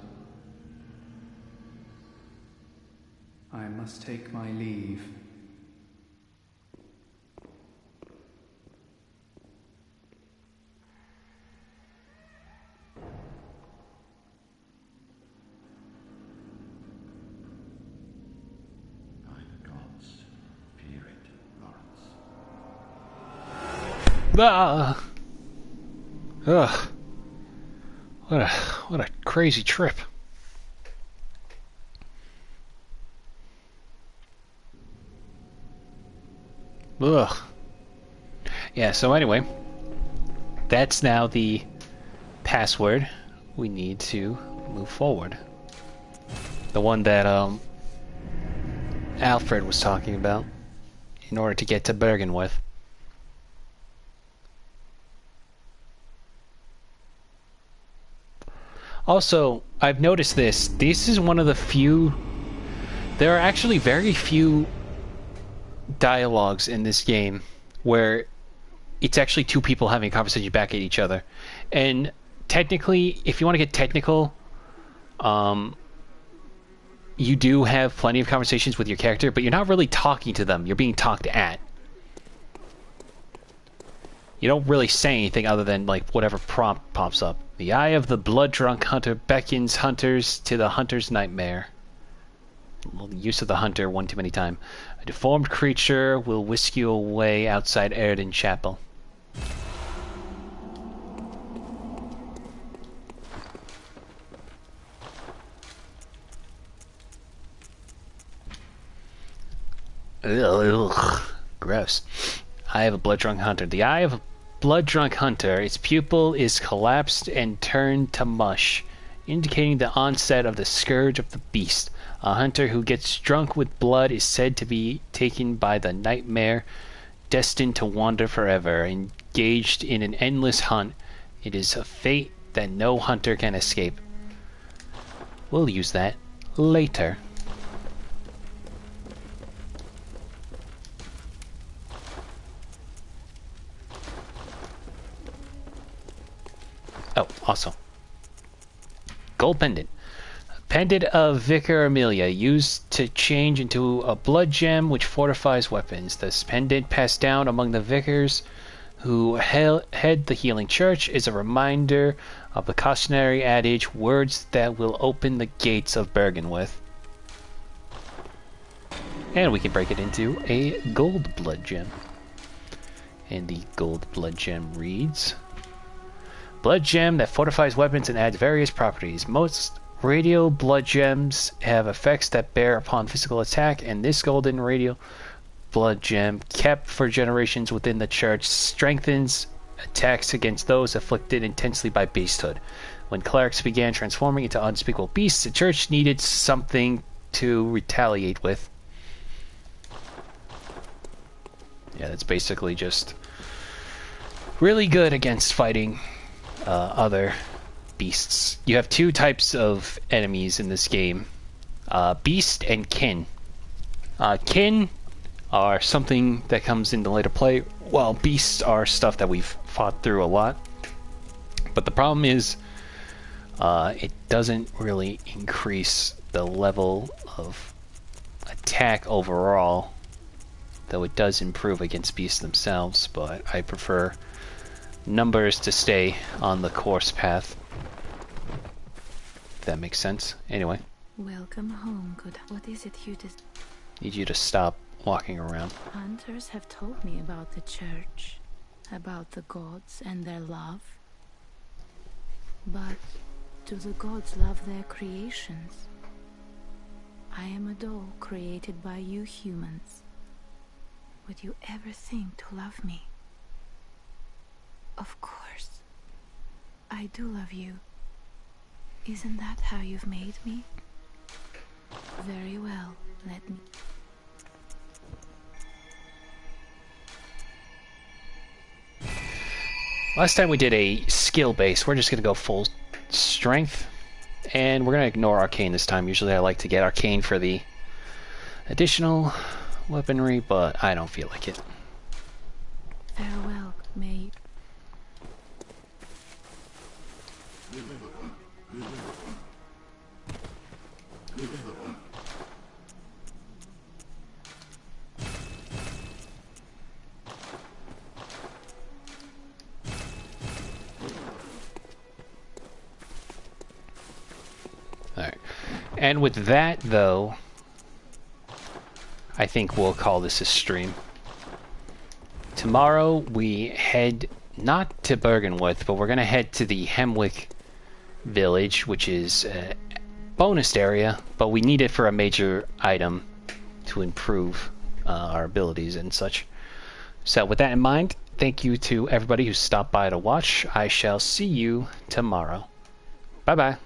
[SPEAKER 3] I must take my leave.
[SPEAKER 7] By the gods, fear it, Lawrence.
[SPEAKER 1] Ah! Ugh. What a crazy trip. Ugh. Yeah, so anyway, that's now the password we need to move forward. The one that Alfred was talking about in order to get to Bergen with. Also, I've noticed this. This is one of the few... There are actually very few dialogues in this game where it's actually two people having a conversation back at each other. And technically, if you want to get technical, you do have plenty of conversations with your character, but you're not really talking to them. You're being talked at. You don't really say anything other than like whatever prompt pops up. The eye of the blood-drunk hunter beckons hunters to the hunter's nightmare. Use of the hunter one too many times. A deformed creature will whisk you away outside Erden Chapel. Ugh. Gross. Eye of a blood-drunk hunter. The eye of a blood-drunk hunter, its pupil is collapsed and turned to mush, indicating the onset of the scourge of the beast. A hunter who gets drunk with blood is said to be taken by the nightmare, destined to wander forever, engaged in an endless hunt. It is a fate that no hunter can escape. We'll use that later. Oh, also. Gold pendant. Pendant of Vicar Amelia, used to change into a blood gem which fortifies weapons. This pendant, passed down among the vicars who head the healing church, is a reminder of the cautionary adage, words that will open the gates of Bergen with. And we can break it into a gold blood gem. And the gold blood gem reads... Blood gem that fortifies weapons and adds various properties. Most radio blood gems have effects that bear upon physical attack, and this golden radio blood gem, kept for generations within the church, strengthens attacks against those afflicted intensely by beasthood. When clerics began transforming into unspeakable beasts, the church needed something to retaliate with. Yeah, that's basically just really good against fighting other beasts. You have two types of enemies in this game. Beast and kin. Kin are something that comes into later play, while beasts are stuff that we've fought through a lot. But the problem is, it doesn't really increase the level of attack overall, though it does improve against beasts themselves, but I prefer numbers to stay on the course path. If that makes sense. Anyway.
[SPEAKER 5] Welcome home, good. What is it you just...
[SPEAKER 1] Need you to stop walking around.
[SPEAKER 5] Hunters have told me about the church, about the gods and their love. But do the gods love their creations? I am a doll created by you humans. Would you ever think to love me? Of course. I do love you. Isn't that how you've made me? Very well, let me...
[SPEAKER 1] Last time we did a skill base. We're just going to go full strength. And we're going to ignore arcane this time. Usually I like to get arcane for the additional weaponry, but I don't feel like it.
[SPEAKER 5] Farewell, may...
[SPEAKER 1] Alright. And with that, though, I think we'll call this a stream. Tomorrow we head not to Bergenworth, but we're going to head to the Hemwick village, which is a bonus area, but we need it for a major item to improve our abilities and such. So with that in mind, thank you to everybody who stopped by to watch. I shall see you tomorrow. Bye-bye.